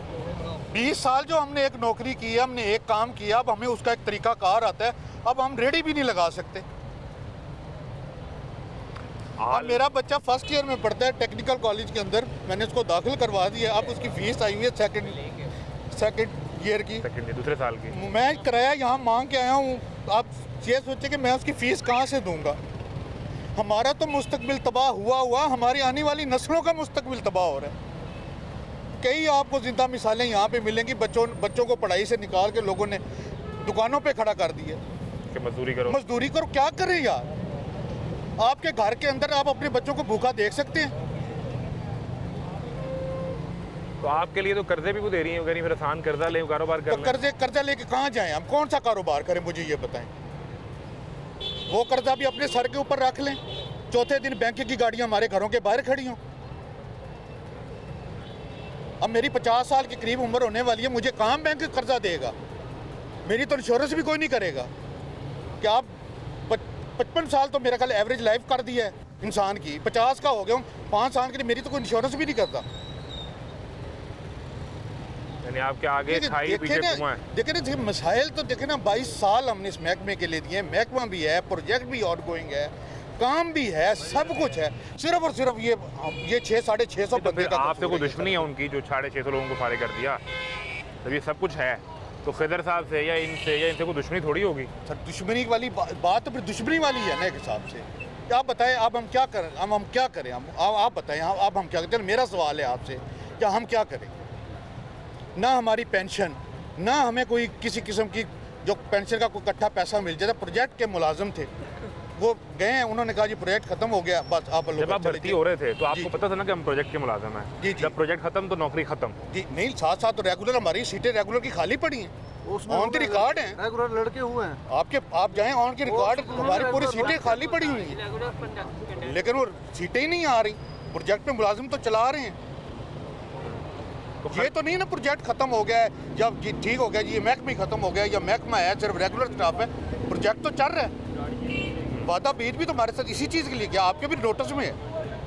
20 साल जो हमने एक नौकरी की है, हमने एक काम किया, अब हमें उसका एक तरीका कार आता है। अब हम रेडी भी नहीं लगा सकते। अब मेरा बच्चा फर्स्ट ईयर में पढ़ता है टेक्निकल कॉलेज के अंदर, मैंने उसको दाखिल करवा दिया। अब उसकी फीस आई हुई है सेकंड ईयर की, दूसरे साल की। मैं किराया यहाँ मांग के आया हूँ। आप ये सोचे कि मैं उसकी फ़ीस कहाँ से दूंगा? हमारा तो मुस्तकबिल तबाह हुआ, हमारी आने वाली नस्लों का मुस्तकबिल तबाह हो रहा है। कई आपको ज़िंदा मिसालें यहाँ पे मिलेंगी। बच्चों को पढ़ाई से निकाल के लोगों ने दुकानों पे खड़ा कर दिया कि मजदूरी करो। क्या करें यार? आपके घर के अंदर आप अपने बच्चों को भूखा देख सकते हैं? तो आपके लिए तो कर्जे भी वो दे रही हैं, फिर आसान कर्जा ले, कारोबार कर तो कर्जा लेके कहाँ जाएं? हम कौन सा कारोबार करें, मुझे ये बताएं। वो कर्जा भी अपने सर के ऊपर रख लें, चौथे दिन बैंक की गाड़ियां हमारे घरों के बाहर खड़ी हों। अब मेरी 50 साल के करीब उम्र होने वाली है, मुझे कहाँ बैंक कर्जा देगा? मेरी तो इंश्योरेंस भी कोई नहीं करेगा। क्या आप 55 साल तो मेरा ख्याल एवरेज लाइफ कर दी है इंसान की, 50 का हो गया हूँ, 5 साल के लिए मेरी तो कोई इंश्योरेंस भी नहीं करता। यानी आपके आगे खाई पीछे कुआं है। देखे ना मसाइल तो देखे ना, 22 साल हमने इस महकमे के लिए दिए। महकमा भी है, प्रोजेक्ट भी ऑन गोइंग है, काम भी है, सब कुछ है। सिर्फ और सिर्फ ये 600-650 बंदे का आपसे कोई दुश्मनी है उनकी जो 650 लोगों को फारिग कर दिया? जब ये सब कुछ है तो खिदर साहब से या इनसे कोई दुश्मनी थोड़ी होगी? सर दुश्मनी वाली बात तो फिर दुश्मनी वाली है ना एक हिसाब से। आप बताएं, अब हम क्या करें? हम क्या करें? आप बताएं, अब हम क्या करें? मेरा सवाल है आपसे, क्या हम क्या करें? ना हमारी पेंशन, ना हमें कोई किसी किस्म की जो पेंशन का कोई इकट्ठा पैसा मिल जाता। प्रोजेक्ट के मुलाजिम थे, वो गए हैं, उन्होंने कहा जी प्रोजेक्ट खत्म हो गया, बस आप लोग। जब आप भर्ती हो रहे थे तो आपको पता था ना कि हम प्रोजेक्ट के मुलाजिम हैं? जी। जब प्रोजेक्ट खत्म तो नौकरी खत्म? जी नहीं, साथ साथ तो रेगुलर हमारी सीटें रेगुलर की खाली पड़ी हैं, ऑन द रिकॉर्ड हैं। रेगुलर लड़के हुए हैं आप जाएं ऑन के रिकॉर्ड, हमारी पूरी सीटें खाली पड़ी हुई हैं, लेकिन वो सीटें ही नहीं आ रही। प्रोजेक्ट में मुलाजिम तो चला रहे हैं। ये तो नहीं ना प्रोजेक्ट खत्म हो गया है, जब जी ठीक हो गया जी, ये महकमा खत्म हो गया या महकमा है सिर्फ रेगुलर स्टाफ है। प्रोजेक्ट तो चल रहा है। वादा बीज भी तो हमारे साथ इसी चीज़ के लिए किया, आपके भी नोटिस में है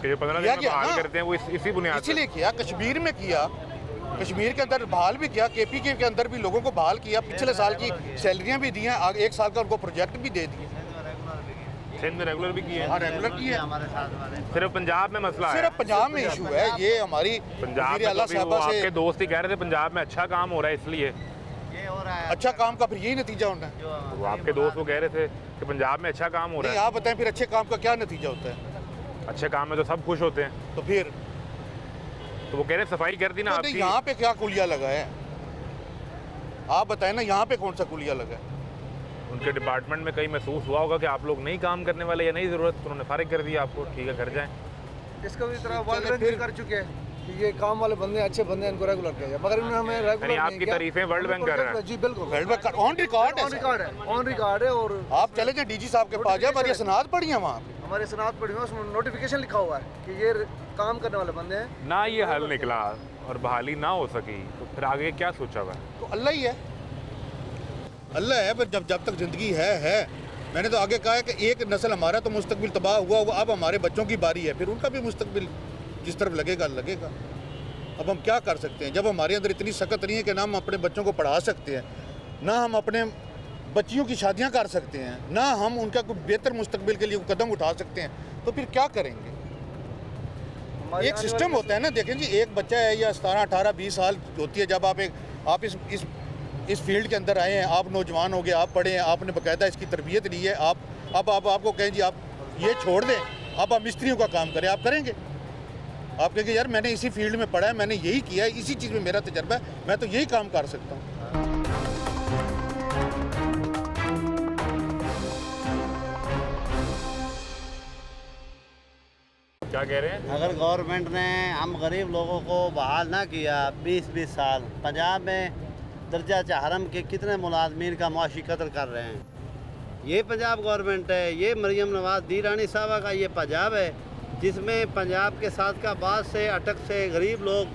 कि जो 15 दिन में बहाल करते हैं वो इसी बुनियाद इसीलिए किया। कश्मीर में किया, कश्मीर के अंदर बहाल भी किया, KPK के अंदर भी लोगों को बहाल किया, पिछले साल की सैलरियाँ भी दी हैं, आगे 1 साल का उनको प्रोजेक्ट भी दे दिए। सिंध में रेगुलर भी किए? हाँ रेगुलर किए। सिर्फ पंजाब में मसला है? सिर्फ पंजाब में इशू है ये। हमारी पंजाब में तो वो आपके दोस्त ही कह रहे थे पंजाब में अच्छा काम हो रहा है, इसलिए अच्छा काम का फिर यही नतीजा होना है। वो आपके दोस्त वो कह रहे थे कि पंजाब में अच्छा काम हो रहा है। आप बताएं फिर अच्छे काम का क्या नतीजा होता है? अच्छे काम में तो सब खुश होते हैं। तो फिर तो वो कह रहे सफाई कर दी ना तो आपकी। यहाँ पे क्या कुलिया लगा है, आप बताएं ना, यहाँ पे कौन सा कुलिया लगा है? उनके डिपार्टमेंट में कहीं महसूस हुआ होगा कि आप लोग नहीं काम करने वाले या नहीं ज़रूरत, तो उन्होंने फारिग कर दिया आपको, ठीक है घर जाएं। इसका भी तरह वर्ल्ड बैंक भी कर चुके हैं कि ये काम वाले बंदे अच्छे बंदे हैं, इनको रेगुलर किया जाए, मगर इन्होंने हमें रेगुलर यानी आपकी तारीफें वर्ल्ड बैंक कर रहा है। जी बिल्कुल, world bank on record on record है, ऑन रिकॉर्ड है। और आप चले जाए डीजी साहब के पास जाए, हमारी सनाद पड़ी है वहाँ पे। हमारे सनात पड़ी हुई है, उसमें नोटिफिकेशन लिखा हुआ है कि ये काम करने वाले बंदे हैं। ना ये हल निकला और बहाली ना हो सकी, तो फिर आगे क्या सोचा हुआ है? तो अल्लाह ही है, अल्लाह है, पर जब तक ज़िंदगी है। मैंने तो आगे कहा है कि एक नस्ल हमारा तो मुस्तकबिल तबाह हुआ, अब हमारे बच्चों की बारी है, फिर उनका भी मुस्तकबिल जिस तरफ लगेगा। अब हम क्या कर सकते हैं जब हमारे अंदर इतनी सकत नहीं है कि ना हम अपने बच्चों को पढ़ा सकते हैं, ना हम अपने बच्चियों की शादियां कर सकते हैं, ना हम उनका कोई बेहतर मुस्तकबिल के लिए कदम उठा सकते हैं, तो फिर क्या करेंगे? एक सिस्टम होता है ना, देखें जी, एक बच्चा है या 17, 18, 20 साल होती है जब आप इस फील्ड के अंदर आए हैं, आप नौजवान हो गए, आप पढ़े हैं, आपने बाकायदा इसकी तरबियत ली है, अब आपको कहें जी आप ये छोड़ दें, अब आप मिस्त्रियों का काम करें, आप करेंगे? आप कहेंगे यार मैंने इसी फील्ड में पढ़ा है, मैंने यही किया है, इसी चीज़ में मेरा तजर्बा है, मैं तो यही काम कर सकता हूँ। क्या कह रहे हैं? अगर गवर्नमेंट ने हम गरीब लोगों को बहाल ना किया 20-20 साल, पंजाब में दर्जा हरम के कितने मुलाजमीन का मुआशी कत्ल कर रहे हैं। ये पंजाब गवर्नमेंट है, ये मरियम नवाज दी रानी साहबा का ये पंजाब है, जिसमें पंजाब के साथ का बाद से अटक से गरीब लोग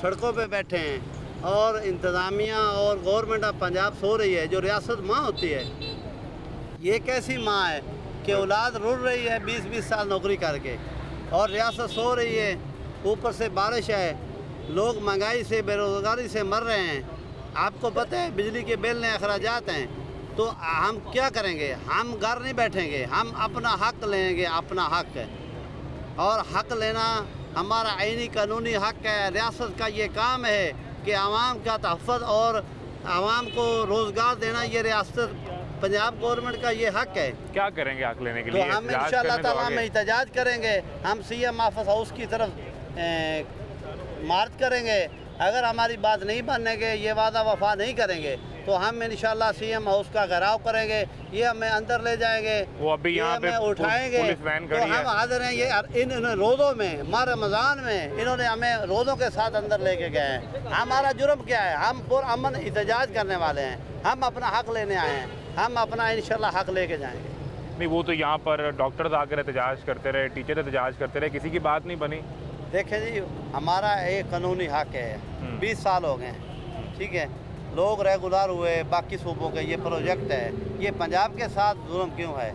सड़कों पे बैठे हैं और इंतज़ामिया और गवर्नमेंट ऑफ पंजाब सो रही है। जो रियासत माँ होती है, ये कैसी माँ है कि औलाद रुल रही है 20-20 साल नौकरी करके और रियासत सो रही है, ऊपर से बारिश है, लोग महंगाई से बेरोज़गारी से मर रहे हैं। आपको पता है बिजली के बिल ने अखराजात हैं, तो हम क्या करेंगे? हम घर नहीं बैठेंगे, हम अपना हक लेंगे, अपना हक है, और हक लेना हमारा आईनी कानूनी हक है। रियासत का ये काम है कि आवाम का तहफ़्फ़ुज़ और आवाम को रोज़गार देना, ये रियासत पंजाब गवर्नमेंट का ये हक है। क्या करेंगे हक लेने के तो लिए? हम इंशाअल्लाह ताला में एहतजाज करेंगे, हम सीएम ऑफिस हाउस की तरफ मार्च करेंगे। अगर हमारी बात नहीं मानेंगे, ये वादा वफा नहीं करेंगे, तो हम इंशाअल्लाह सीएम हाउस का घेराव करेंगे, ये हमें अंदर ले जाएंगे, वो अभी यहाँ पे हमें उठाएंगे। पुलिस वैन तो खड़ी है। हम हाजिर हैं। ये इन रोज़ों में, माह रमज़ान में इन्होंने हमें रोज़ों के साथ अंदर लेके गए हैं। हमारा जुर्म क्या है? हम पुरअमन एहतजाज करने वाले हैं, हम अपना हक लेने आए हैं, हम अपना इंशाअल्लाह हक लेके जाएंगे। नहीं, वो तो यहाँ पर डॉक्टर्स आकर एहतजाज करते रहे, टीचर एहतजाज करते रहे, किसी की बात नहीं बनी। देखें जी, हमारा एक कानूनी हक है, 20 साल हो गए, ठीक है, लोग रेगुलर हुए, बाकी सूबों के ये प्रोजेक्ट है, ये पंजाब के साथ जुल्म क्यों है?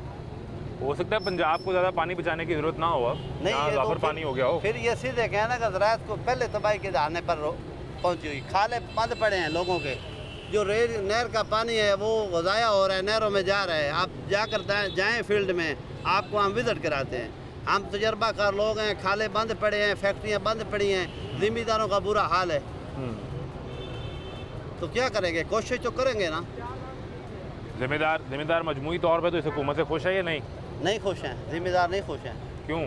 हो सकता है पंजाब को ज़्यादा पानी बचाने की ज़रूरत ना हो, अब नहीं, ये ज़्यादा तो पानी हो गया हो। फिर ये सीधे कहना कि ज़राअत को पहले तबाही के दाने पर पहुंची हुई, खाले बंद पड़े हैं लोगों के, जो नहर का पानी है वो ज़ाया हो रहा है, नहरों में जा रहा है। आप जाकर जाएँ फील्ड में, आपको हम विज़िट कराते हैं, हम तजर्बाकार लोग हैं। खाले बंद पड़े हैं, फैक्ट्रियाँ बंद पड़ी हैं, ज़िम्मेदारों का बुरा हाल है, तो क्या करेंगे? कोशिश तो करेंगे ना। जिम्मेदार मजमूई तौर पे तो इस हुकूमत से खुश है या नहीं? नहीं खुश हैं, जिम्मेदार नहीं खुश हैं। क्यों?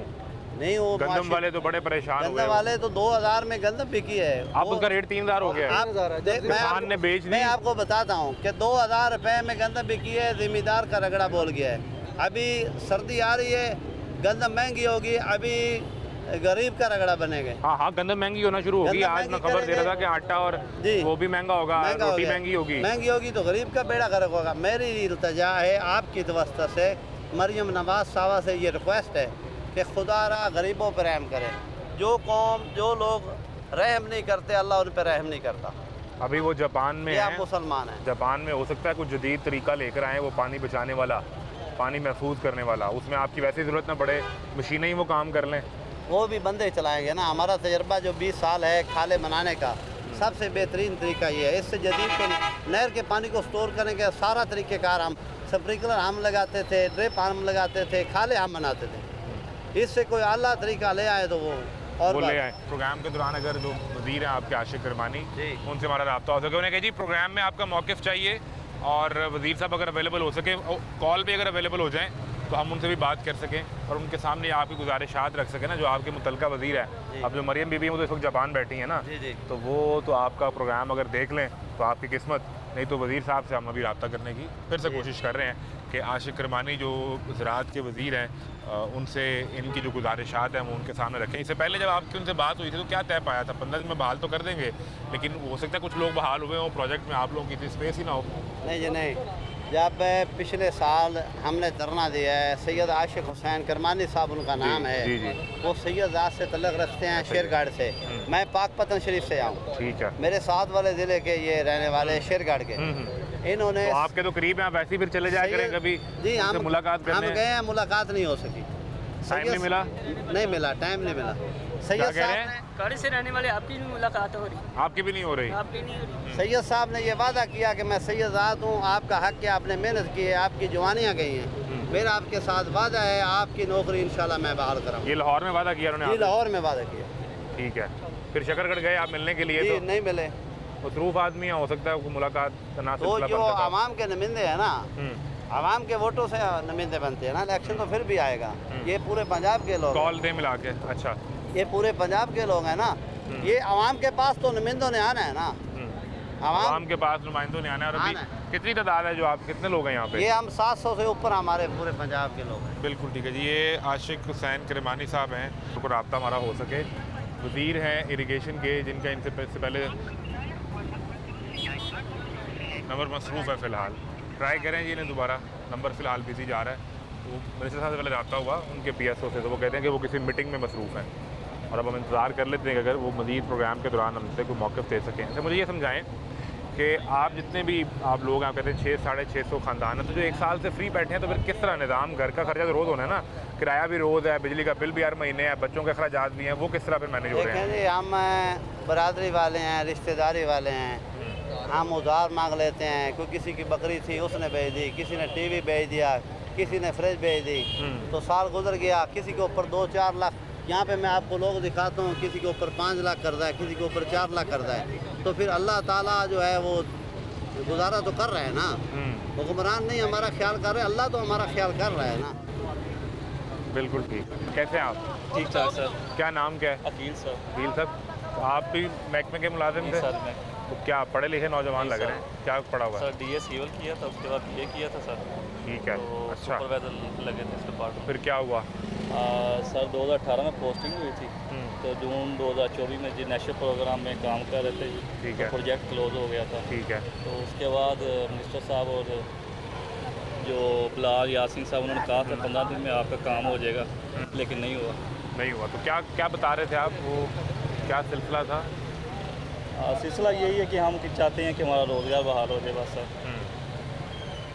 नहीं, वो गंदम वाले तो बड़े परेशान हुए। गंदम वाले तो 2000 में गंदम बिकी है, अब उसका रेट 3000 हो गया है। किसान ने बेच दी। मैं आपको बताता हूँ कि 2000 रुपये में गंदम बिकी है, जिम्मेदार का रगड़ा बोल गया है। अभी सर्दी आ रही है, गंदम महंगी होगी, अभी गरीब का रगड़ा बनेगा। हाँ, गंदम महंगी होना शुरू होगी। आज मैं खबर दे रहा था कि आटा और वो भी महंगा होगा, रोटी महंगी होगी तो गरीब का बेड़ा गर्क होगा। मेरी इल्तिजा है आपकी तवस्सुत से, मरियम नवाज साहबा से ये रिक्वेस्ट है कि खुदा रा गरीबों पर रहम करे। जो कौम, जो लोग रहम नहीं करते, अल्लाह उन पर रहम नहीं करता। अभी वो जापान में आप मुसलमान हैं, जापान में हो सकता है कुछ जदीद तरीका लेकर आए, वो पानी बचाने वाला, पानी महफूज करने वाला, उसमें आपकी वैसे ज़रूरत ना पड़े, मशीनें ही वो काम कर लें। वो भी बंदे चलाएंगे ना। हमारा तजर्बा जो 20 साल है खाले बनाने का, सबसे बेहतरीन तरीका ये है। इससे जदीद तो नहर के पानी को स्टोर करने के सारा तरीक़ेकार, हम स्प्रिंकलर हम लगाते थे, ड्रिप हम लगाते थे, खाले हम बनाते थे। इससे कोई आला तरीका ले आए तो वो और ले आए। प्रोग्राम के दौरान अगर जो वज़ीर हैं आपके आशिक करमानी, उनसे हमारा रब्ता हो सके, उन्हें कहे जी प्रोग्राम में आपका मौक़िफ़ चाहिए और वज़ीर साहब अगर अवेलेबल हो सके, कॉल पे अगर अवेलेबल हो जाएँ तो तो हम उनसे भी बात कर सकें और उनके सामने आपकी गुजारिशात रख सकें ना, जो आपके मुतलका वज़ीर है। अब जो मरियम बीबी हैं वो तो इस वक्त जापान बैठी हैं ना, जी जी। तो वो तो आपका प्रोग्राम अगर देख लें तो आपकी किस्मत, नहीं तो वज़ीर साहब से हम अभी रब्ता करने की फिर से कोशिश कर रहे हैं कि आशिक करमानी जो ज़राअत के वज़ीर हैं उनसे इनकी जो गुजारिशात हैं वो उनके सामने रखें। इससे पहले जब आपकी उनसे बात हुई थी तो क्या तय पाया था? 15 दिन में बहाल तो कर देंगे, लेकिन हो सकता है कुछ लोग बहाल हुए हों प्रोजेक्ट में, आप लोगों की इतनी स्पेस ही ना हो। नहीं जी नहीं, जब पिछले साल हमने धरना दिया है, सैयद आशिक हुसैन करमानी साहब उनका नाम है, जी जी, वो सैयद ज़ात से तल्लक रखते हैं, शेरगढ़ से। मैं पाकपतन शरीफ से आऊँ, ठीक है। मेरे साथ वाले ज़िले के ये रहने वाले शेरगढ़ के। इन्होंने तो आपके तो करीब हैं, आप ऐसे ही फिर चले जाया करें कभी जी, हम मुलाकात हम करने। गए हैं, मुलाकात नहीं हो सकी। टाइम नहीं मिला? नहीं मिला, टाइम नहीं मिला। सैयद क्या कह रहे साहब हैं? ने गाड़ी से रहने वाले आपकी भी मुलाकात हो रही, आपकी भी नहीं हो रही? आपकी नहीं हो रही। सैयद साहब ने ये वादा किया कि मैं सैयद ज़ात हूँ, आपका हक है, आपने मेहनत की है, आपकी जवानियाँ गई हैं, मेरा आपके साथ वादा है, आपकी नौकरी इंशाल्लाह मैं बहाल कराऊँ। ये लाहौर में वादा किया उन्होंने ये आपसे? लाहौर में वादा किया। ठीक है। फिर शकरगढ़ गए आप मिलने के लिए? जी तो नहीं मिले। मसरूफ आदमी है, हो सकता है मुलाकात ना तो जो आवाम के नुमाइंदे हैं ना, आवाम के वोटों से नुमाइंदे बनते हैं ना, इलेक्शन तो फिर भी आएगा। ये पूरे पंजाब के लोग, कॉल दे मिला के। अच्छा, ये पूरे पंजाब के लोग हैं ना, ये आवाम के पास तो नुमाइंदों ने आना है ना। आवाम के पास नुमाइंदों ने आना है। और आना अभी कितनी तादाद है जो आप, कितने लोग हैं यहाँ पे? ये हम 700 से ऊपर हमारे पूरे पंजाब के लोग हैं। बिल्कुल ठीक है जी। ये आशिक हुसैन करमानी साहब हैं, उनको रब्ता हमारा हो सके। वज़ीर हैं इरिगेशन के, जिनका इनसे पहले नंबर मसरूफ़ है फ़िलहाल। ट्राई करें जी इन्हें दोबारा, नंबर फ़िलहाल बिजी जा रहा है। वो मिनिस्टर साहब से पहले रब्ता हुआ उनके PSO से, तो वो कहते हैं कि वो किसी मीटिंग में मसरूफ़ हैं, और अब हम इंतज़ार कर लेते हैं कि अगर वो मज़ीद प्रोग्राम के दौरान हमसे कोई मौक़िफ़ दे सकें। तो मुझे ये समझाएँ कि आप जितने भी आप लोग आप कहते हैं 600-650 ख़ानदान है, तो जो 1 साल से फ्री बैठे हैं, तो फिर किस तरह निज़ाम? घर का खर्चा तो रोज़ होना है ना, किराया भी रोज़ है, बिजली का बिल भी हर महीने है, बच्चों के अखराजात भी हैं, वो किस तरह फिर मैनेज हो रहे हैं? देखें जी, हम बरादरी वाले हैं, रिश्तेदारी वाले हैं, हम उधार मांग लेते हैं। कोई किसी की बकरी थी उसने बेच दी, किसी ने टीवी बेच दिया, किसी ने फ्रिज बेच दी, तो साल गुजर गया, किसी के ऊपर 2-4 लाख। यहाँ पे मैं आपको लोग दिखाता हूँ, किसी के ऊपर 5 लाख कर्जा है, किसी के ऊपर 4 लाख कर्जा है। तो फिर अल्लाह ताला जो है वो गुजारा तो कर रहा है ना, हुक्मरान नहीं हमारा ख्याल कर रहे, अल्लाह तो हमारा ख्याल कर रहा है ना। बिल्कुल ठीक। कैसे हैं आप? ठीक ठाक सर। क्या नाम क्या है? अकील सर। अकील साहब, तो आप भी महकमे के मुलाजिम थे? सर मैं तो क्या पढ़े लिखे नौजवान लग रहे हैं? क्या पढ़ा हुआ है? सर DA सिविल किया था, उसके बाद BA किया था सर। ठीक है, तो अच्छा। सुपरवाइजर लगे थे इस डिपार्टमेंट। फिर क्या हुआ? सर 2018 में पोस्टिंग हुई थी, तो जून 2024 में जी नेशनल प्रोग्राम में काम कर रहे थे। ठीक तो है, प्रोजेक्ट क्लोज हो गया था। ठीक है। तो उसके बाद मिनिस्टर साहब और जो बिलाल यासीन साहब, उन्होंने कहा था 15 दिन में आपका काम हो जाएगा, लेकिन नहीं हुआ। नहीं हुआ तो क्या क्या बता रहे थे आप? वो क्या सिलसिला था? सिलसिला यही है कि हम चाहते हैं कि हमारा रोज़गार बहाल हो जाए बस सर।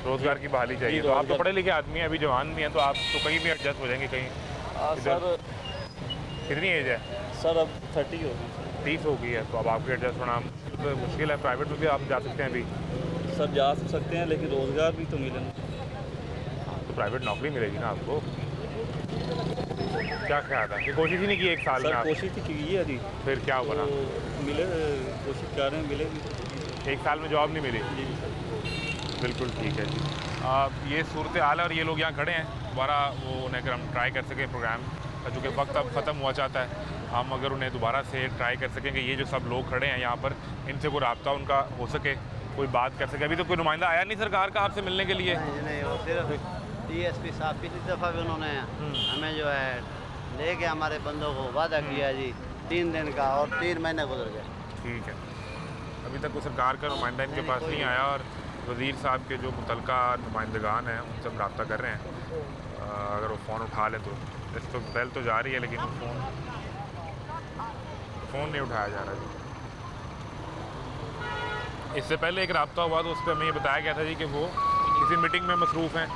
रोज़गार की बहाली चाहिए। जी, तो आप तो रोज़गार। पढ़े लिखे आदमी हैं, अभी जवान भी हैं, तो आप तो कहीं भी एडजस्ट हो जाएंगे कहीं। सर कितनी एज है? सर अब 30 होगी सर। 30 हो गई है, तो अब आपके एडजस्ट होना तो मुश्किल है। प्राइवेट में भी आप जा सकते हैं अभी, सर जा सकते हैं, लेकिन रोज़गार भी तो मिले ना। तो प्राइवेट नौकरी मिलेगी ना आपको। क्या ख्याल है? ये कोशिश ही नहीं की 1 साल में सर आप? कोशिश तो की है जी, फिर क्या हुआ ना? तो मिले, कोशिश कर रहे हैं, मिलेगी। 1 साल में जॉब नहीं मिली? जी सर। बिल्कुल ठीक है जी। ये सूरत हाल है, और ये लोग यहाँ खड़े हैं। दोबारा वो उन्हें अगर हम ट्राई कर सकें प्रोग्राम का, चूँकि वक्त अब ख़त्म हुआ चाहता है, हम अगर उन्हें दोबारा से ट्राई कर सकें कि ये जो सब लोग खड़े हैं यहाँ पर, इनसे कोई रब्ता उनका हो सके, कोई बात कर सके। अभी तो कोई नुमाइंदा आया नहीं सरकार का आपसे मिलने के लिए? नहीं, वो सिर्फ DSP साहब पिछली दफ़ा भी उन्होंने हमें जो है ले गए, हमारे बंदों को वादा किया जी 3 दिन का, और 3 महीने गुजर गए। ठीक है, अभी तक कोई सरकार का नुमाइंदा इनके पास नहीं आया, और वज़ीर साहब के जो मुतलका नुमाइंदगान हैं उनसे हम रब्ता कर रहे हैं। अगर वो फ़ोन उठा लें तो। इस तो बेल तो जा रही है, लेकिन फ़ोन नहीं उठाया जा रहा जी। इससे पहले एक रब्ता हुआ तो उस पर हमें ये बताया गया था जी कि वो किसी मीटिंग में मसरूफ़ हैं,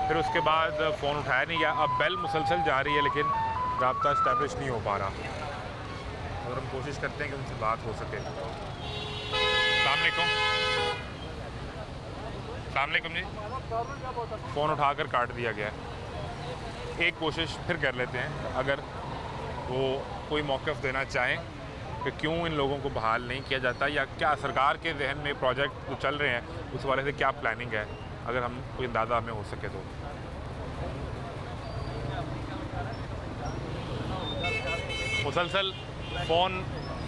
फिर उसके बाद फ़ोन उठाया नहीं गया। अब बेल मुसलसल जा रही है, लेकिन रब्ता इस्टेब्लिश नहीं हो पा रहा। और हम कोशिश करते हैं कि उनसे बात हो सके। सलामुअलैकुम जी। फ़ोन उठाकर काट दिया गया है। एक कोशिश फिर कर लेते हैं, अगर वो कोई मौक़िफ़ देना चाहें कि क्यों इन लोगों को बहाल नहीं किया जाता, या क्या सरकार के जहन में प्रोजेक्ट जो चल रहे हैं उस वाले से क्या प्लानिंग है, अगर हम कोई अंदाज़ा हमें हो सके तो। मुसलसल फ़ोन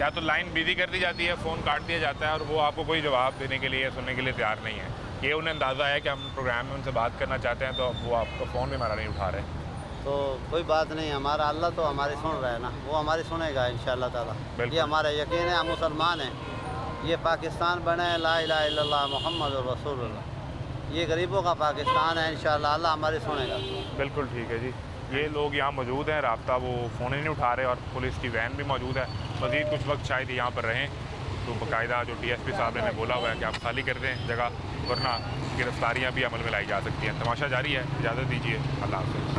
या तो लाइन बिजी कर दी जाती है, फ़ोन काट दिया जाता है और वो आपको कोई जवाब देने के लिए, सुनने के लिए तैयार नहीं है। ये उन्हें अंदाज़ा है कि हम प्रोग्राम में उनसे बात करना चाहते हैं, तो वो आपका फ़ोन भी हमारा नहीं उठा रहे। तो कोई बात नहीं, हमारा अल्लाह तो हमारी सुन रहा है ना, वो हमारी सुनेगा इंशाअल्लाह ताला। बिल्कुल। ये हमारा यकीन है, हम मुसलमान हैं। ये पाकिस्तान बने ला इलाहा इल्लल्लाह मुहम्मद रसूलुल्लाह, ये गरीबों का पाकिस्तान है, इंशाअल्लाह अल्लाह हमारी सुनेगा। बिल्कुल ठीक है जी। ये लोग यहाँ मौजूद हैं, राब्ता वो फ़ोन ही नहीं उठा रहे और पुलिस की वैन भी मौजूद है। मज़ीद कुछ वक्त शायद यहाँ पर रहें, तो बाकायदा जो DSP साहब ने बोला हुआ है कि आप खाली कर दें जगह, वरना गिरफ्तारियाँ भी अमल में लाई जा सकती हैं। तमाशा जारी है, इजाज़त दीजिए, अल्लाह हाफ़िज़।